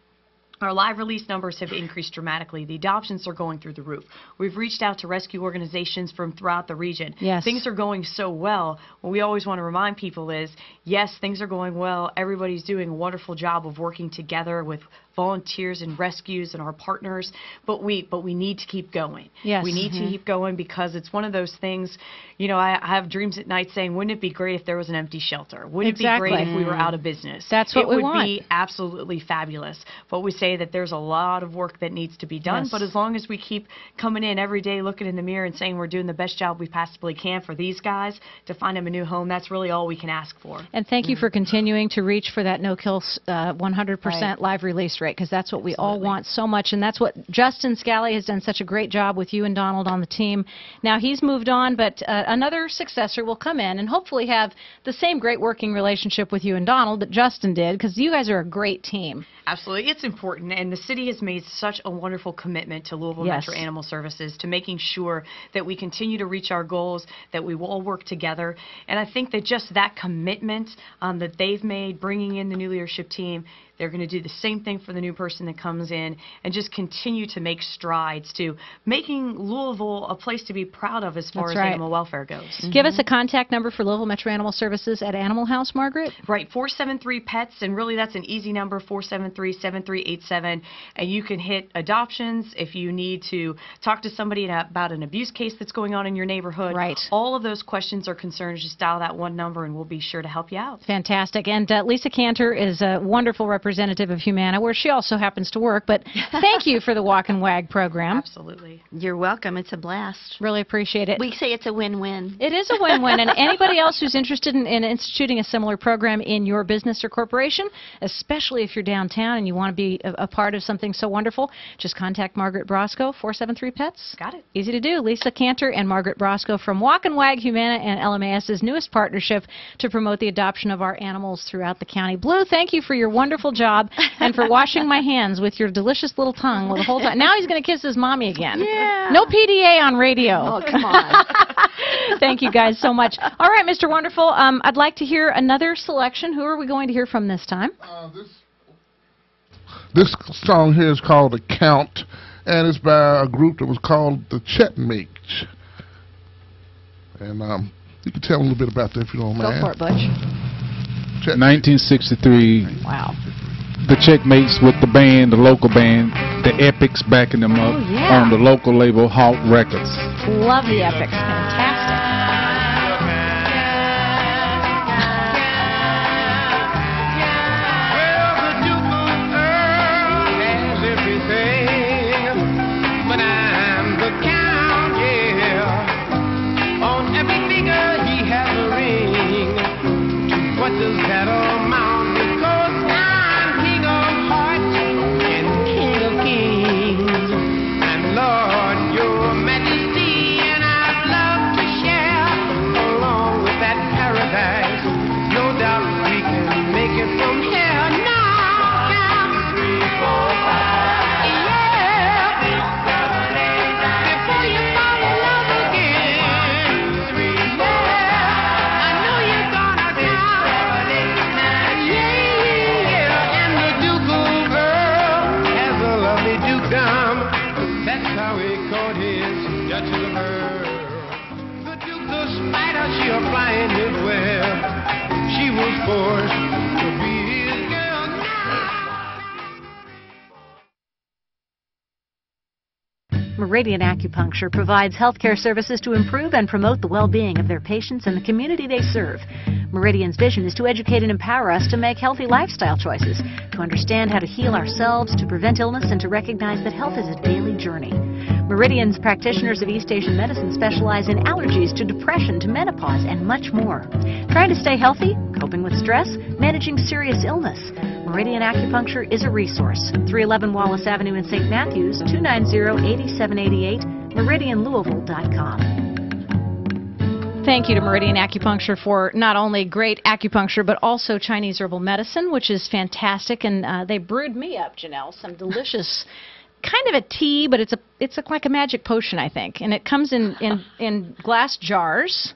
G: Our live release numbers have increased dramatically. The adoptions are going through the roof. We've reached out to rescue organizations from throughout the region.
A: Yes.
G: Things are going so well. What we always want to remind people is, yes, things are going well. Everybody's doing a wonderful job of working together with volunteers and rescues and our partners, but we need to keep going.
A: Yes.
G: We need to keep going because it's one of those things, I have dreams at night saying, wouldn't it be great if there was an empty shelter? Wouldn't it be great if we were out of business?
A: That's what we want.
G: It would be absolutely fabulous. But we say that there's a lot of work that needs to be done, but as long as we keep coming in every day, looking in the mirror and saying we're doing the best job we possibly can for these guys to find them a new home, that's really all we can ask for.
A: And thank you for continuing to reach for that no-kill 100% live release rate, because that's what we all want so much, and that's what Justin Scally has done such a great job with you and Donald on the team. Now he's moved on, but another successor will come in and hopefully have the same great working relationship with you and Donald that Justin did, because you guys are a great team.
G: Absolutely. It's important, and the city has made such a wonderful commitment to Louisville Metro Animal Services to making sure that we continue to reach our goals, that we will all work together. And I think that just that commitment that they've made, bringing in the new leadership team, they're going to do the same thing for the new person that comes in and just continue to make strides to making Louisville a place to be proud of as far as animal welfare goes.
A: Give us a contact number for Louisville Metro Animal Services at Animal House, Margaret.
G: Right, 473-PETS, and really that's an easy number, 473-7387, and you can hit adoptions if you need to talk to somebody about an abuse case that's going on in your neighborhood.
A: Right.
G: All of those questions or concerns, just dial that one number and we'll be sure to help you out.
A: Fantastic. And Lisa Cantor is a wonderful representative of Humana, where she also happens to work. But thank you for the Walk and Wag program.
G: Absolutely.
F: You're welcome. It's a blast.
A: Really appreciate it.
F: We say it's a win-win.
A: It is a win-win. And anybody else who's interested in instituting a similar program in your business or corporation, especially if you're downtown and you want to be a part of something so wonderful, just contact Margaret Brosco, 473-PETS.
G: Got it.
A: Easy to do. Lisa Cantor and Margaret Brosco from Walk and Wag, Humana, and LMAS's newest partnership to promote the adoption of our animals throughout the county. Blue, thank you for your wonderful job and for washing my hands with your delicious little tongue the whole time. Now he's going to kiss his mommy again.
F: Yeah.
A: No PDA on radio.
F: Oh, come on.
A: Thank you guys so much. All right, Mr. Wonderful, I'd like to hear another selection. Who are we going to hear from this time?
C: This song here is called "The Count," and it's by a group that was called the Checkmates. And you can tell a little bit about that if you don't mind.
A: Go for it, Butch.
D: 1963.
A: Wow.
D: The Checkmates with the band, the local band, the Epics backing them up on the local label Halt Records.
A: Love the Epics. Fantastic.
E: What does that amount? Because I'm king of hearts and king of kings. And Lord, your majesty, and I'd love to share along with that paradise. No doubt we can make it from here. Now, count 3, 4, 5. Yeah. Before you fall in love again. 3, 4. I know you're gonna count. That's how he caught his Duchess of Earl. The Duke of Spider, she a flying his web. She was forced to be his girl now.
H: Meridian Acupuncture provides healthcare services to improve and promote the well-being of their patients and the community they serve.
A: Meridian's vision is to educate and empower us to make healthy lifestyle choices, to understand how to heal ourselves, to prevent illness, and to recognize that health is a daily journey. Meridian's practitioners of East Asian medicine specialize in allergies to depression to menopause and much more. Trying to stay healthy, coping with stress, managing serious illness. Meridian Acupuncture is a resource. 311 Wallace Avenue in St. Matthews, 290-8788, meridianlouisville.com. Thank you to Meridian Acupuncture for not only great acupuncture, but also Chinese herbal medicine, which is fantastic. And they brewed me up, Janelle, some delicious, kind of a tea, but it's like a magic potion, I think. And it comes in glass jars,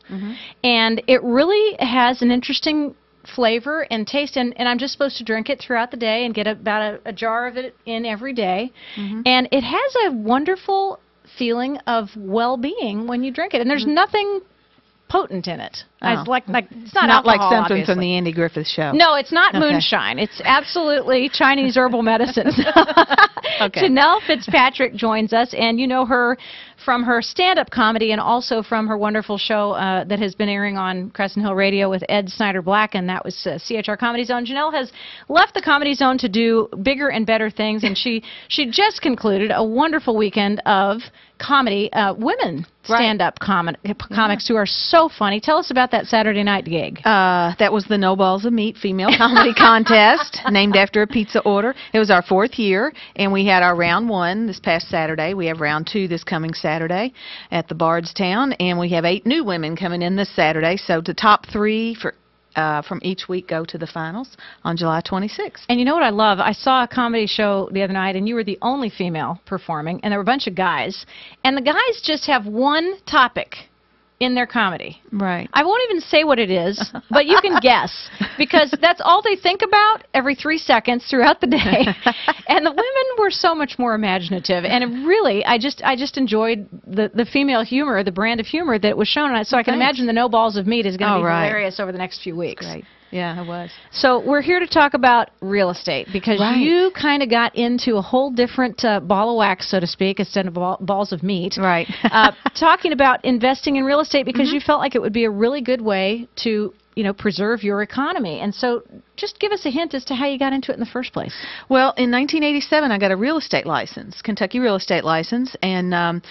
A: and it really has an interesting flavor and taste. And I'm just supposed to drink it throughout the day and get about a jar of it in every day. And it has a wonderful feeling of well-being when you drink it. And there's nothing potent in it. It's like it's not alcohol,
H: like something
A: obviously.
H: from the Andy Griffith Show.
A: No, it's not moonshine. It's absolutely Chinese herbal medicines. Janelle Fitzpatrick joins us, and you know her from her stand-up comedy and also from her wonderful show that has been airing on Crescent Hill Radio with Ed Snyder-Black, and that was CHR Comedy Zone. Janelle has left the Comedy Zone to do bigger and better things, and she just concluded a wonderful weekend of comedy, women stand-up comics who are so funny. Tell us about that Saturday night gig.
H: That was the No Balls of Meat Female Comedy Contest, named after a pizza order. It was our 4th year, and we had our round 1 this past Saturday. We have round 2 this coming Saturday at the Bardstown, and we have 8 new women coming in this Saturday. So the top 3 from each week go to the finals on July 26th.
A: And you know what I love? I saw a comedy show the other night, and you were the only female performing, and there were a bunch of guys. And the guys just have one topic in their comedy.
H: Right.
A: I won't even say what it is, but you can guess, because that's all they think about every 3 seconds throughout the day. And the women were so much more imaginative, and it really, I just enjoyed the female humor, the brand of humor that was shown. So I can imagine the No Balls of Meat is going to be hilarious over the next few weeks.
H: Great. Yeah, it was.
A: So we're here to talk about real estate, because you kind of got into a whole different ball of wax, so to speak, instead of balls of meat.
H: Right.
A: Talking about investing in real estate because you felt like it would be a really good way to, preserve your economy. And so just give us a hint as to how you got into it in the first place.
H: Well, in 1987, I got a real estate license, Kentucky real estate license, and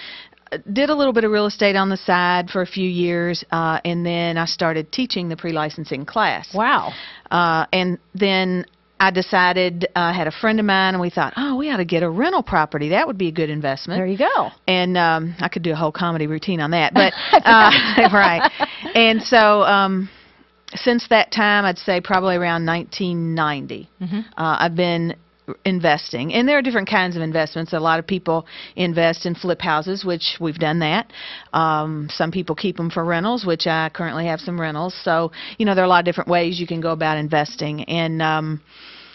H: did a little bit of real estate on the side for a few years, and then I started teaching the pre-licensing class.
A: Wow.
H: And then I decided, I had a friend of mine, and we thought, we ought to get a rental property. That would be a good investment.
A: There you go.
H: And I could do a whole comedy routine on that. But right. And so since that time, I'd say probably around 1990, I've been investing. And there are different kinds of investments. A lot of people invest in flip houses, which we've done that. Some people keep them for rentals, which I currently have some rentals. So, there are a lot of different ways you can go about investing. And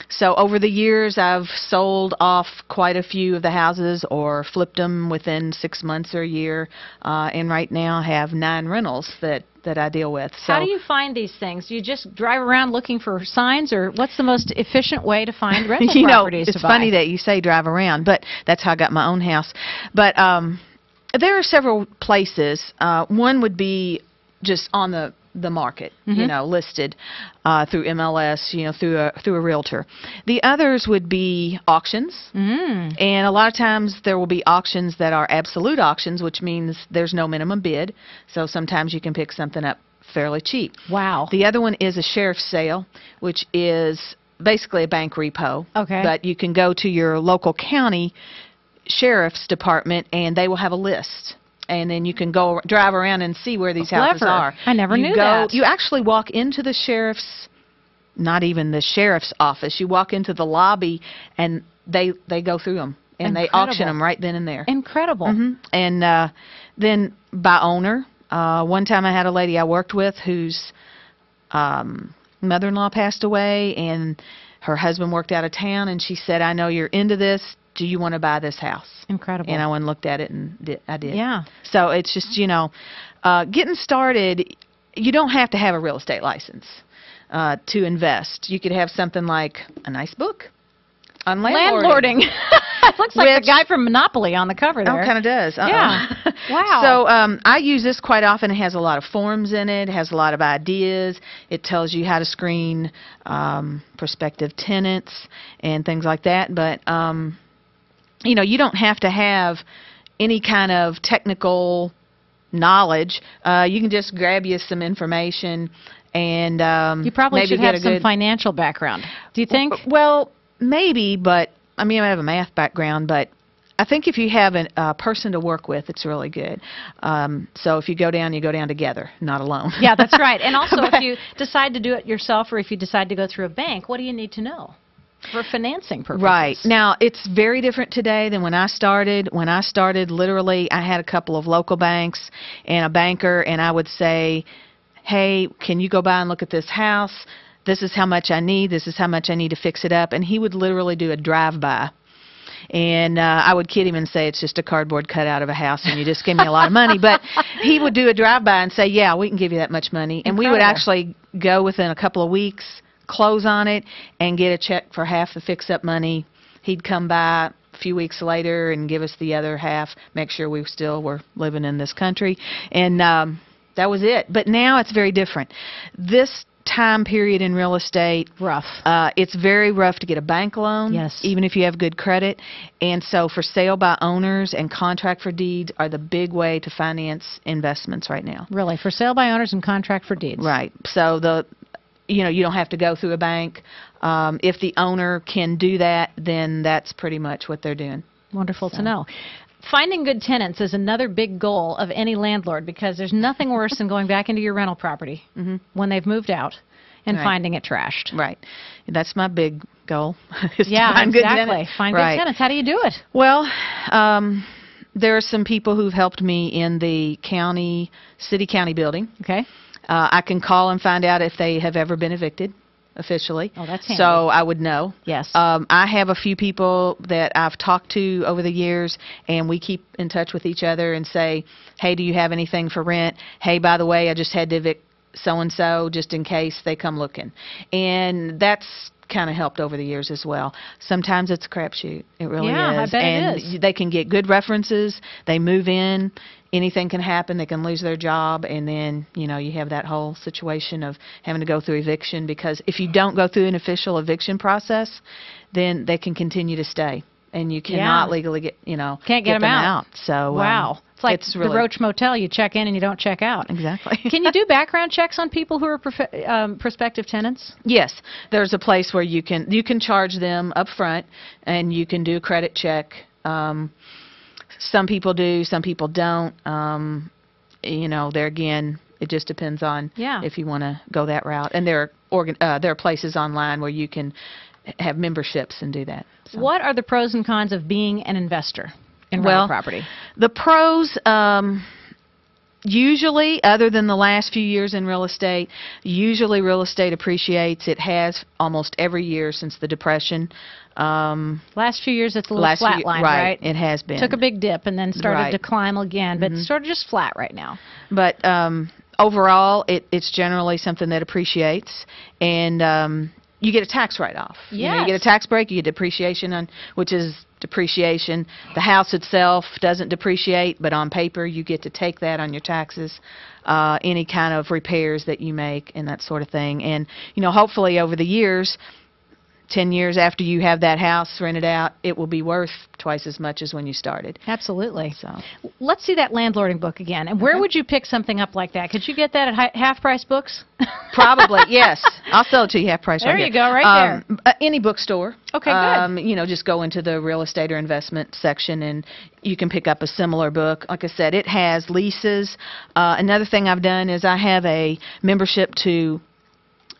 H: so over the years, I've sold off quite a few of the houses or flipped them within 6 months or a year. And right now I have 9 rentals that I deal with. So
A: how do you find these things? Do you just drive around looking for signs, or what's the most efficient way to find rental properties
H: it's
A: to buy?
H: funny that you say drive around, but that's how I got my own house. But there are several places. One would be just on the market, listed through MLS, through a realtor. The others would be auctions, and a lot of times there will be auctions that are absolute auctions, which means there's no minimum bid. So sometimes you can pick something up fairly cheap.
A: Wow.
H: The other one is a sheriff's sale, which is basically a bank repo.
A: Okay.
H: But you can go to your local county sheriff's department, and they will have a list. And then you can go drive around and see where these houses are.
A: I never knew that.
H: You actually walk into the sheriff's, not even the sheriff's office. You walk into the lobby, and they go through them, and they auction them right then and there.
A: Incredible.
H: And then by owner. One time I had a lady I worked with whose mother-in-law passed away, and her husband worked out of town, and she said, I know you're into this. Do you want to buy this house?
A: Incredible.
H: And I went and looked at it, and I did.
A: Yeah.
H: So it's just, getting started, you don't have to have a real estate license to invest. You could have something like a nice book on landlording.
A: It looks like the guy from Monopoly on the cover there.
H: Oh, kind of does.
A: Yeah. Wow.
H: So I use this quite often. It has a lot of forms in it. It has a lot of ideas. It tells you how to screen prospective tenants and things like that. But, you know, you don't have to have any kind of technical knowledge. You can just grab you some information and
A: you probably
H: maybe
A: should
H: get
A: have some financial background. Do you think?
H: Well, maybe, but I mean, I have a math background, but I think if you have a person to work with, it's really good. So if you go down together, not alone.
A: Yeah, that's right. And also, if you decide to do it yourself or if you decide to go through a bank, what do you need to know for financing purposes? Right.
H: Now, it's very different today than when I started. When I started, literally, I had a couple of local banks and a banker, and I would say, hey, can you go by and look at this house? This is how much I need. This is how much I need to fix it up. And he would literally do a drive-by. And I would kid him and say it's just a cardboard cutout of a house and you just give me a lot of money. But he would do a drive-by and say, yeah, we can give you that much money. And we would actually go within a couple of weeks, close on it, and get a check for half the fix-up money. He'd come by a few weeks later and give us the other half, make sure we still were living in this country. And that was it. But now it's very different. This time period in real estate,
A: rough.
H: It's very rough to get a bank loan,
A: yes,
H: even if you have good credit. And so for sale by owners and contract for deeds are the big way to finance investments right now.
A: Really, for sale by owners and contract for deeds.
H: Right. So you don't have to go through a bank. If the owner can do that, then that's pretty much what they're doing.
A: Wonderful to know. Finding good tenants is another big goal of any landlord, because there's nothing worse than going back into your rental property when they've moved out and finding it trashed.
H: Right. That's my big goal. Is
A: yeah,
H: to find
A: exactly.
H: Good tenants.
A: Find good tenants. How do you do it?
H: Well, there are some people who've helped me in the city-county building.
A: Okay.
H: I can call and find out if they have ever been evicted officially.
A: Oh, that's handy.
H: So I would know.
A: Yes.
H: I have a few people that I've talked to over the years, and we keep in touch with each other and say, hey, do you have anything for rent? Hey, by the way, I just had to evict so-and-so just in case they come looking. And that's kind of helped over the years as well. Sometimes it's a crapshoot. It really is.
A: I bet
H: and
A: it is.
H: They can get good references. They move in. Anything can happen. They can lose their job, and then, you have that whole situation of having to go through eviction, because if you don't go through an official eviction process, then they can continue to stay, and you cannot legally get
A: can't get them out.
H: So
A: wow. It's like
H: it's really
A: the Roach Motel. You check in and you don't check out.
H: Exactly.
A: Can you do background checks on people who are prospective tenants?
H: Yes. There's a place where you can charge them up front, and you can do a credit check. Some people do, some people don't. There again, it just depends on if you want to go that route. And there are places online where you can have memberships and do that. So.
A: What are the pros and cons of being an investor in rental property?
H: The pros, usually, other than the last few years in real estate, usually real estate appreciates. It has almost every year since the Depression.
A: Last few years, it's a little flatline, right?
H: It has been.
A: Took a big dip and then started to climb again, but sort of just flat right now.
H: But overall, it's generally something that appreciates, and you get a tax write-off.
A: Yes.
H: You get a tax break, you get depreciation, which is depreciation. The house itself doesn't depreciate, but on paper, you get to take that on your taxes. Any kind of repairs that you make and that sort of thing. And, hopefully over the years, 10 years after you have that house rented out, it will be worth twice as much as when you started.
A: Absolutely.
H: So
A: let's see that landlording book again. And where would you pick something up like that? Could you get that at half-price books?
H: Probably, yes. I'll sell it to you half-price.
A: There you go, right
H: there. Any bookstore.
A: Okay, good.
H: Just go into the real estate or investment section, and you can pick up a similar book. Like I said, it has leases. Another thing I've done is I have a membership to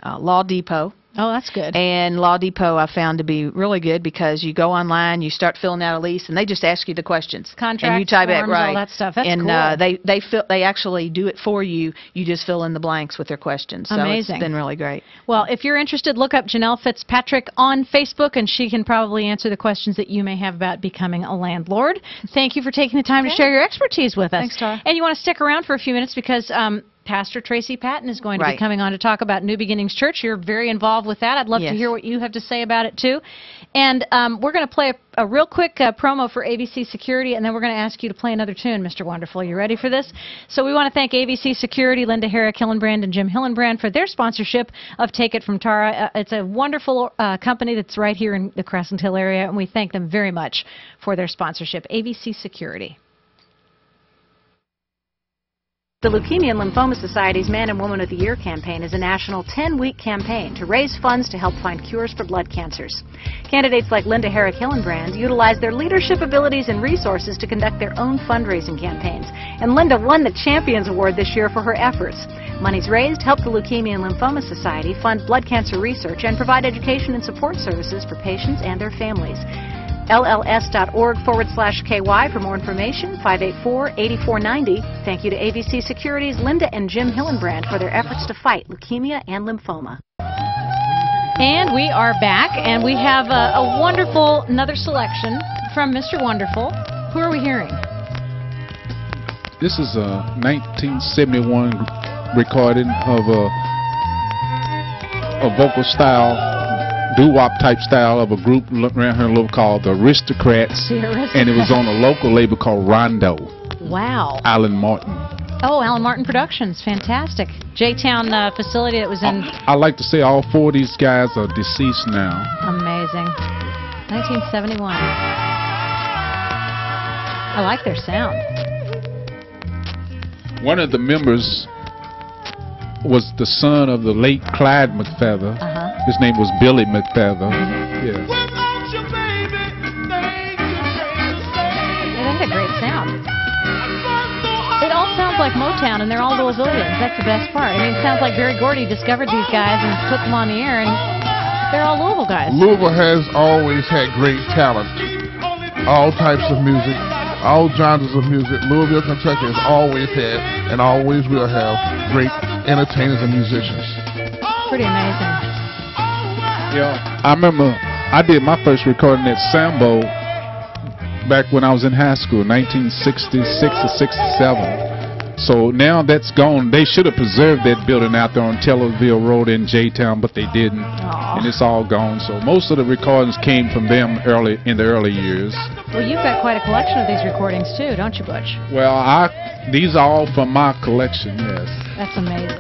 H: Law Depot.
A: Oh, that's good.
H: And Law Depot I found to be really good, because you go online, you start filling out a lease, and they just ask you the questions.
A: Contracts,
H: and you type
A: forms,
H: it right.
A: all that stuff. That's
H: and
A: cool.
H: they actually do it for you. You just fill in the blanks with their questions. So
A: amazing.
H: It's been really great.
A: Well, if you're interested, look up Janelle Fitzpatrick on Facebook, and she can probably answer the questions that you may have about becoming a landlord. Thank you for taking the time to share your expertise with us.
H: Thanks, Tara.
A: And you want to stick around for a few minutes, because Pastor Tracy Patton is going to be
H: Right.
A: coming on to talk about New Beginnings Church. You're very involved with that. I'd love to
H: Yes.
A: hear what you have to say about it, too. And we're going to play a real quick promo for AVC Security, and then we're going to ask you to play another tune, Mr. Wonderful. You ready for this? So we want to thank AVC Security, Linda Herrick Hillenbrand, and Jim Hillenbrand for their sponsorship of Take It From Tara. It's a wonderful company that's right here in the Crescent Hill area, and we thank them very much for their sponsorship. AVC Security. The Leukemia and Lymphoma Society's Man and Woman of the Year campaign is a national 10-week campaign to raise funds to help find cures for blood cancers. Candidates like Linda Herrick Hillenbrand utilize their leadership abilities and resources to conduct their own fundraising campaigns. And Linda won the Champions Award this year for her efforts. Monies raised help the Leukemia and Lymphoma Society fund blood cancer research and provide education and support services for patients and their families. LLS.org/KY for more information, 584-8490. Thank you to AVC Security's Linda and Jim Hillenbrand for their efforts to fight leukemia and lymphoma. And we are back, and we have a wonderful, another selection from Mr. Wonderful. Who are we hearing?
D: This is a 1971 recording of a vocal style, doo-wop type style of a group around here called the Aristocrats, and it was on a local label called Rondo.
A: Wow.
D: Alan Martin.
A: Oh, Alan Martin Productions, fantastic. J-Town facility that was in...
D: I like to say all four of these guys are deceased now.
A: Amazing. 1971. I like their sound.
D: One of the members was the son of the late Clyde McFeather. His name was Billy McFeather. Yes.
A: Yeah, they had a great sound. It all sounds like Motown, and they're all Louisvillians. That's the best part. I mean, it sounds like Barry Gordy discovered these guys and put them on the air, and they're all Louisville guys.
C: Louisville has always had great talent. All types of music, all genres of music. Louisville, Kentucky has always had and always will have great entertainers and musicians.
A: Pretty amazing.
D: Yeah, I remember I did my first recording at Sambo back when I was in high school, 1966 or 67. So now that's gone. They should have preserved that building out there on Taylorville Road in J-Town, but they didn't.
A: Aww.
D: And it's all gone. So most of the recordings came from them in the early years.
A: Well, you've got quite a collection of these recordings too, don't you, Butch?
D: Well, these are all from my collection, yes.
A: That's amazing.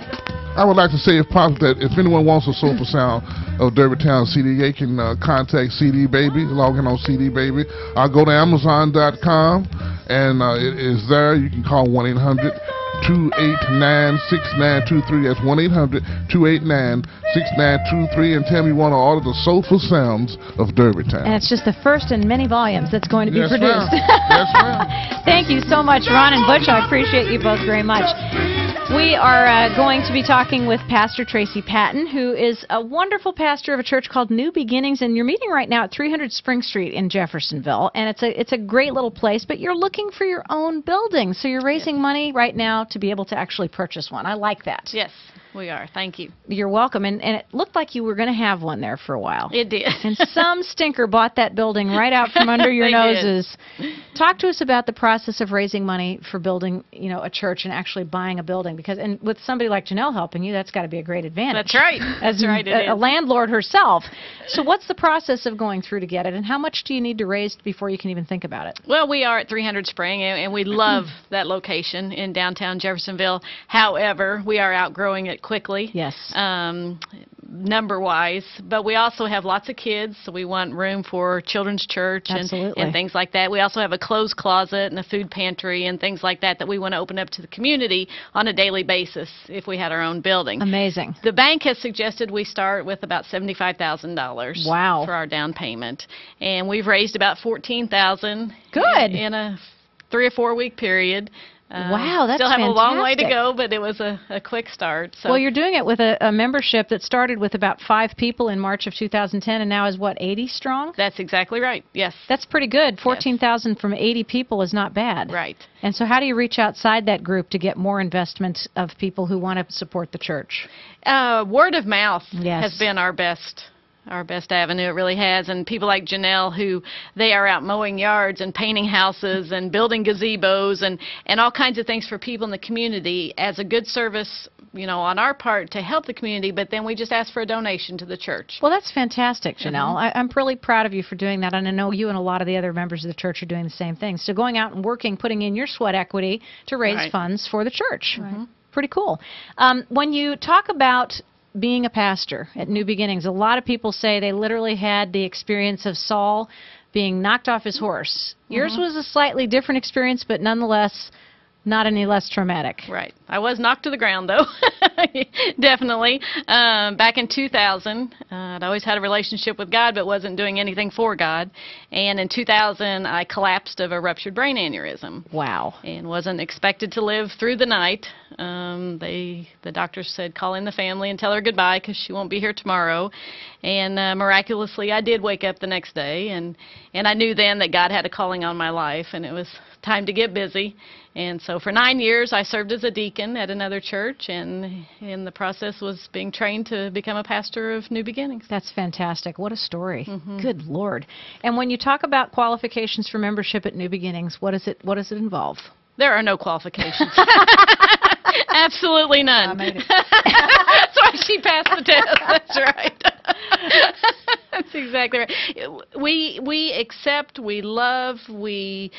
C: I would like to say, if possible, that if anyone wants a soulful sound of Derbytown CD, they can contact CD Baby, log in on CD Baby. Go to Amazon.com, and it is there. You can call 1-800-289-6923. That's 1-800-289-6923, and tell me you want to order the soulful sounds of Derbytown.
A: And it's just the first in many volumes that's going to be produced.
C: Yes, ma'am.
A: Thank you so much, Ron and Butch. I appreciate you both very much. We are going to be talking with Pastor Tracy Patton, who is a wonderful pastor of a church called New Beginnings, and you're meeting right now at 300 Spring Street in Jeffersonville, and it's a great little place, but you're looking for your own building, so you're raising money right now to be able to actually purchase one. I like that.
I: Yes, we are. Thank you.
A: You're welcome, and it looked like you were going to have one there for a while.
I: It did.
A: And some stinker bought that building right out from under your noses. Talk to us about the process of raising money for building, a church and actually buying a building. And with somebody like Janelle helping you, that's got to be a great advantage.
I: That's right.
A: As
I: right,
A: a landlord herself. So what's the process of going through to get it, and how much do you need to raise before you can even think about it?
I: Well, we are at 300 Spring, and we love that location in downtown Jeffersonville. However, we are outgrowing it quickly.
A: Yes.
I: Number-wise, but we also have lots of kids, so we want room for children's church and things like that. We also have a clothes closet and a food pantry and things like that we want to open up to the community on a daily basis if we had our own building.
A: Amazing.
I: The bank has suggested we start with about $75,000.
A: Wow.
I: For our down payment, and we've raised about $14,000.
A: Good.
I: In a 3 or 4 week period.
A: Wow, that's
I: still have
A: fantastic.
I: a long way to go, but it was a quick start. So.
A: Well, you're doing it with a membership that started with about 5 people in March of 2010 and now is, 80 strong?
I: That's exactly right, yes.
A: That's pretty good. 14,000 from 80 people is not bad.
I: Right.
A: And so how do you reach outside that group to get more investment of people who want to support the church?
I: Word of mouth
A: Yes.
I: has been our best our best avenue. It really has. And people like Janelle, who they are out mowing yards and painting houses and building gazebos and all kinds of things for people in the community as a good service, you know, on our part to help the community, but then we just ask for a donation to the church.
A: Well, that's fantastic, Janelle. I'm really proud of you for doing that, and I know you and a lot of the other members of the church are doing the same thing. So going out and working, putting in your sweat equity to raise funds for the church. Pretty cool. When you talk about being a pastor at New Beginnings, a lot of people say they literally had the experience of Saul being knocked off his horse. Yours was a slightly different experience, but nonetheless not any less traumatic.
I: Right. I was knocked to the ground, though. Definitely. Back in 2000, I'd always had a relationship with God, but wasn't doing anything for God. And in 2000, I collapsed of a ruptured brain aneurysm.
A: Wow.
I: And wasn't expected to live through the night. The doctors said, call in the family and tell her goodbye because she won't be here tomorrow. And miraculously, I did wake up the next day. And I knew then that God had a calling on my life, and it was time to get busy. And so for 9 years, I served as a deacon at another church, and in the process was being trained to become a pastor of New Beginnings.
A: That's fantastic. What a story. Good Lord. And when you talk about qualifications for membership at New Beginnings, what does it involve?
I: There are no qualifications. Absolutely none.
A: I made it.
I: That's why she passed the test. That's right. That's exactly right. We accept, we love, we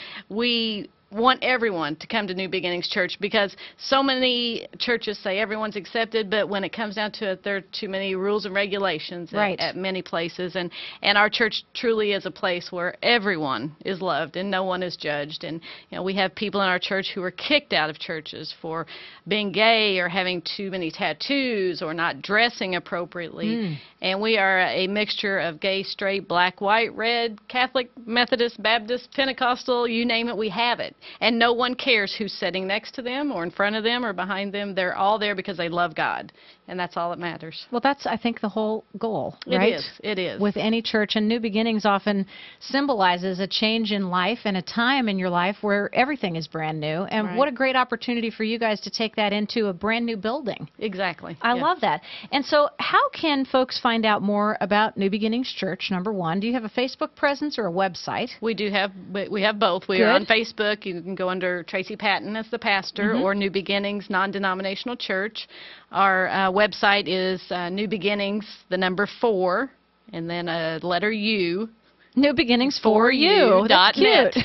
I: want everyone to come to New Beginnings Church, because so many churches say everyone's accepted, but when it comes down to it, there are too many rules and regulations at many places. And our church truly is a place where everyone is loved and no one is judged. And you know, we have people in our church who are kicked out of churches for being gay or having too many tattoos or not dressing appropriately. And we are a mixture of gay, straight, black, white, red, Catholic, Methodist, Baptist, Pentecostal, you name it, we have it. And no one cares who's sitting next to them or in front of them or behind them. They're all there because they love God. And that's all that matters.
A: Well, that's, I think, the whole goal, right?
I: It is.
A: With any church. And New Beginnings often symbolizes a change in life and a time in your life where everything is brand new. And what a great opportunity for you guys to take that into a brand new building.
I: Exactly.
A: I love that. And so how can folks find out more about New Beginnings Church, number one? Do you have a Facebook presence or a website?
I: We have both. We are on Facebook. You can go under Tracy Patton as the pastor, or New Beginnings Non-Denominational Church. Our website is New Beginnings, the number 4, and then a letter U.
A: New Beginnings for you. That's cute.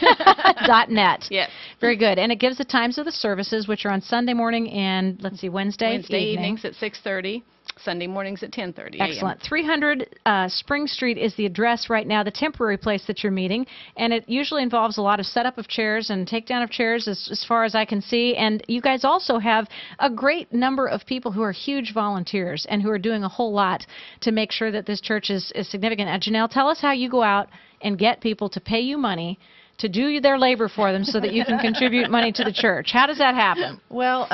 A: .net.
I: Yes.
A: Very good. And it gives the times of the services, which are on Sunday morning and, let's see, Wednesday
I: evenings at 6:30. Sunday mornings at 10:30 a.m.
A: Excellent. 300 Spring Street is the address right now, the temporary place that you're meeting, and it usually involves a lot of setup of chairs and takedown of chairs as far as I can see, and you guys also have a great number of people who are huge volunteers and who are doing a whole lot to make sure that this church is significant. Janelle, tell us how you go out and get people to pay you money to do their labor for them so that you can contribute money to the church. How does that happen?
H: Well,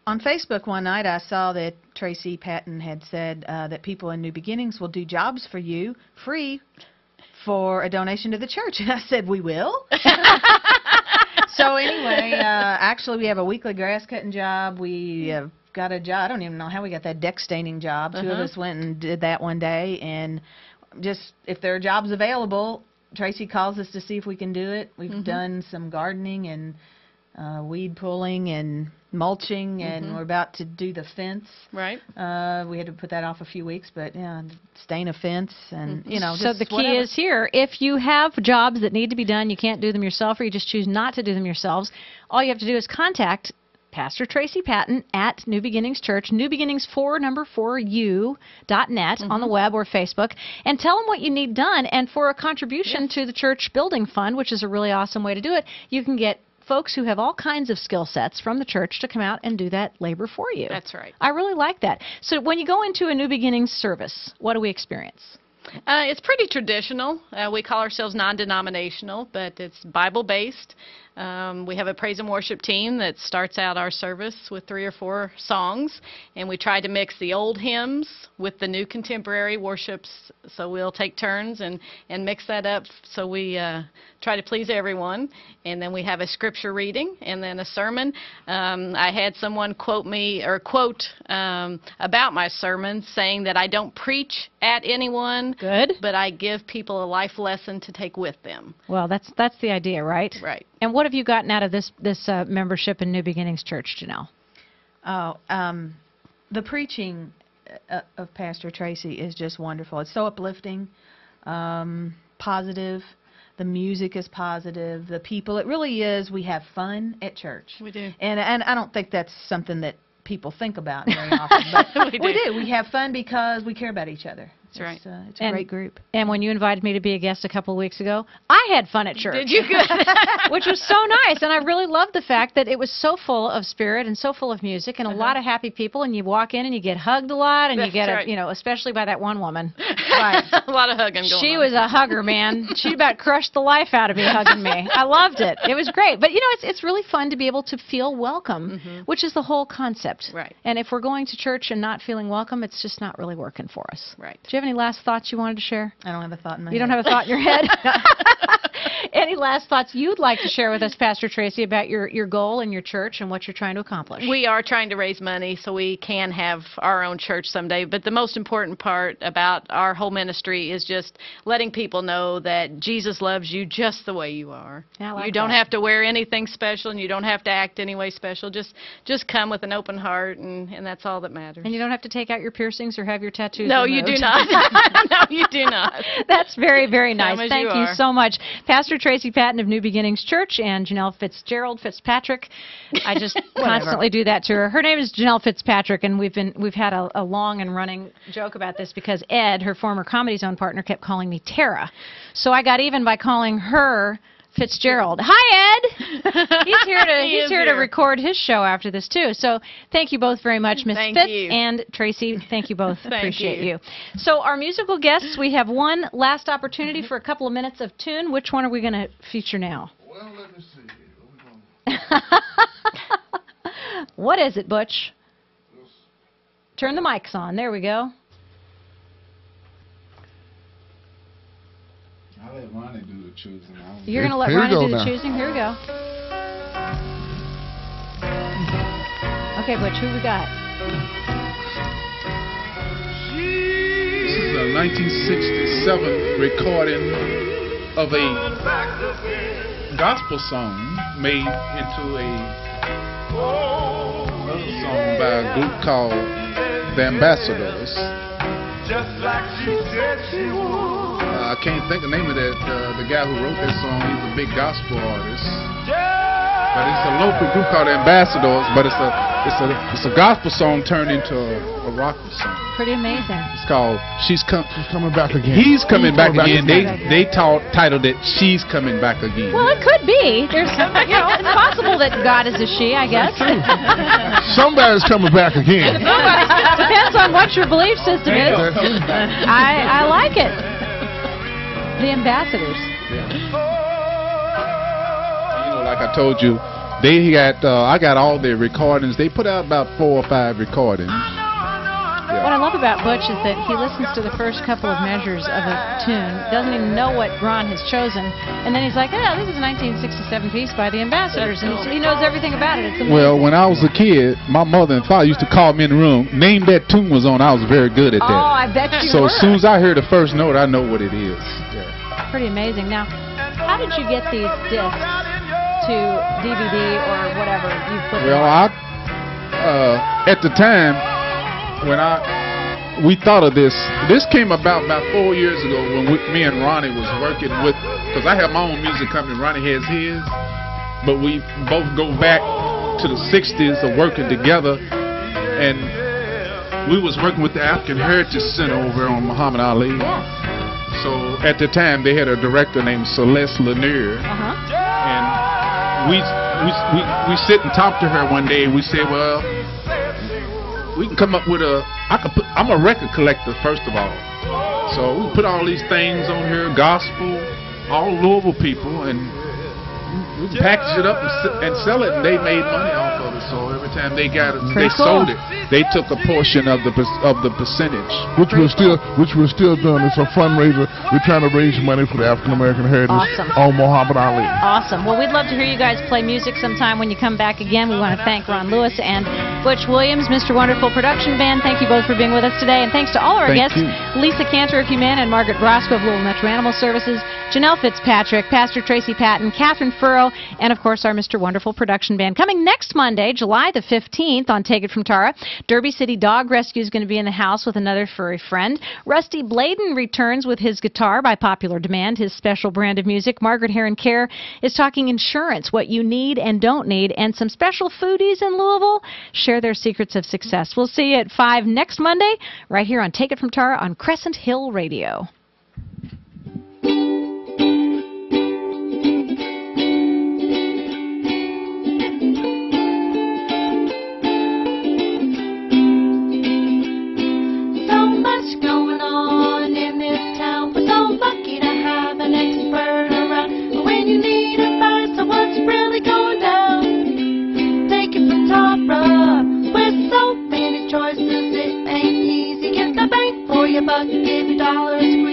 H: on Facebook one night, I saw that Tracy Patton had said that people in New Beginnings will do jobs for you free for a donation to the church. And I said, we will? So anyway, actually we have a weekly grass cutting job. We have got a job. I don't even know how we got that deck staining job. 2 of us went and did that one day. And just if there are jobs available, Tracy calls us to see if we can do it. We've done some gardening and weed pulling and mulching, and we're about to do the fence.
I: Right.
H: We had to put that off a few weeks, but yeah, stain a fence and
A: So the key is here: if you have jobs that need to be done, you can't do them yourself, or you just choose not to do them yourselves, all you have to do is contact Pastor Tracy Patton at New Beginnings Church, New Beginnings 4u.net on the web or Facebook, and tell them what you need done. And for a contribution to the church building fund, which is a really awesome way to do it, you can get folks who have all kinds of skill sets from the church to come out and do that labor for you.
I: That's right.
A: I really like that. So when you go into a New Beginnings service, what do we experience?
I: It's pretty traditional. We call ourselves non-denominational, but it's Bible-based. We have a praise and worship team that starts out our service with 3 or 4 songs, and we try to mix the old hymns with the new contemporary worships. So we'll take turns and mix that up, so we try to please everyone. And then we have a scripture reading and then a sermon. I had someone quote about my sermon, saying that I don't preach at anyone, but I give people a life lesson to take with them.
A: Well, that's the idea, right?
I: Right.
A: And what have you gotten out of this membership in New Beginnings Church, Janelle?
H: Oh, the preaching of Pastor Tracy is just wonderful. It's so uplifting, positive. The music is positive. The people, it really is. We have fun at church.
I: We do.
H: And I don't think that's something that people think about very often. But we do. We have fun because we care about each other.
I: That's right.
H: It's a great group.
A: And when you invited me to be a guest a couple of weeks ago, I had fun at church.
I: Did you? Good.
A: Which was so nice. And I really loved the fact that it was so full of spirit and so full of music and a lot of happy people. And you walk in and you get hugged a lot. And you get, especially by that one woman.
I: Right. A lot of hugging going on.
A: She was a hugger, man. She about crushed the life out of me hugging me. I loved it. It was great. But, it's really fun to be able to feel welcome, which is the whole concept.
I: Right.
A: And if we're going to church and not feeling welcome, it's just not really working for us.
I: Right.
A: Do you have any last thoughts you wanted to share?
H: I don't have a thought in my head.
A: You don't have a thought in your head? Any last thoughts you'd like to share with us, Pastor Tracy, about your goal in your church and what you're trying to accomplish?
I: We are trying to raise money so we can have our own church someday. But the most important part about our whole ministry is just letting people know that Jesus loves you just the way you are.
A: I like
I: you don't
A: that.
I: have to wear anything special, and you don't have to act any way special. Just come with an open heart, and that's all that matters.
A: And you don't have to take out your piercings or have your tattoos
I: No,
A: removed.
I: you do not. No, you do not.
A: That's very, very nice.
I: Come as
A: Thank
I: you
A: you
I: are.
A: so much. Pastor Tracy Patton of New Beginnings Church and Janelle Fitzpatrick. I just constantly do that to her. Her name is Janelle Fitzpatrick, and we've had a long and running joke about this because Ed, her former Comedy Zone partner, kept calling me Tara. So I got even by calling her Fitzgerald. Hi, Ed. He's here to record his show after this too. So thank you both very much, Miss Fitz and Tracy. Thank you both. Appreciate you. So our musical guests, we have one last opportunity for a couple of minutes of tune. Which one are we going to feature now?
C: Well, let me see.
A: What is it, Butch? Turn the mics on. There we go.
D: I'll let Ronnie do the choosing.
A: You're going to let Ronnie do the choosing? Here we go. Okay, Butch, who we got?
D: This is a 1967 recording of a gospel song made into another song by a group called The Ambassadors.
E: Just like she said she would.
D: I can't think of the name of that. The guy who wrote that song, he's a big gospel artist. But it's a local group called the Ambassadors. But it's a gospel song turned into a rock song.
A: Pretty amazing.
D: It's called She's
C: coming back again.
D: He's coming back again. They titled it She's Coming Back Again.
A: Well, it could be. There's it's possible that God is a she, I guess.
C: Somebody's coming back again.
A: Depends on what your belief system is. I like it. The Ambassadors.
D: Like I told you, they got I got all their recordings. They put out about 4 or 5 recordings.
A: What I love about Butch is that he listens to the first couple of measures of a tune, doesn't even know what Ron has chosen, and then he's like, "Oh, this is a 1967 piece by the Ambassadors," and he knows everything about it. It's amazing.
D: Well, when I was a kid, my mother and father used to call me in the room. Name that tune was on. I was very good at that.
A: Oh, I bet you
D: So
A: were.
D: as soon as I hear the first note, I know what it is. Yeah.
A: Pretty amazing. Now, how did you get these discs to DVD or whatever you put them on?
D: At the time when we thought of this came about 4 years ago when me and Ronnie was working with, because I have my own music company, Ronnie has his, but we both go back to the 60s of working together, and we was working with the African Heritage Center over on Muhammad Ali.
A: Yes.
D: So at the time they had a director named Celeste Lanier, and we sit and talk to her one day, and we say, well, we can come up with I'm a record collector first of all, so we put all these things on here, gospel, all Louisville people, and package it up and sell it, and they made money off of it. So every time they got it, they
A: cool.
D: sold it. They took a portion of the percentage.
C: Which we're still doing. It's a fundraiser. We're trying to raise money for the African American Heritage on Muhammad Ali.
A: Awesome. Well, we'd love to hear you guys play music sometime when you come back again. We want to thank Ron Lewis and Butch Williams, Mr. Wonderful Production Band. Thank you both for being with us today. And thanks to all our guests, Lisa Cantor of Humana and Margaret Brosco of Louisville Metro Animal Services, Janelle Fitzpatrick, Pastor Tracy Patton, Catherine Furrow, and of course our Mr. Wonderful Production Band. Coming next Monday, July the 15th on Take It From Tara, Derby City Dog Rescue is going to be in the house with another furry friend. Rusty Bladen returns with his guitar by popular demand, his special brand of music. Margaret Heron Care is talking insurance, what you need and don't need, and some special foodies in Louisville share their secrets of success. We'll see you at 5 next Monday right here on Take It From Tara on Crescent Hill Radio.
J: Choices, it ain't easy. Get the bank for your buck, give you dollars.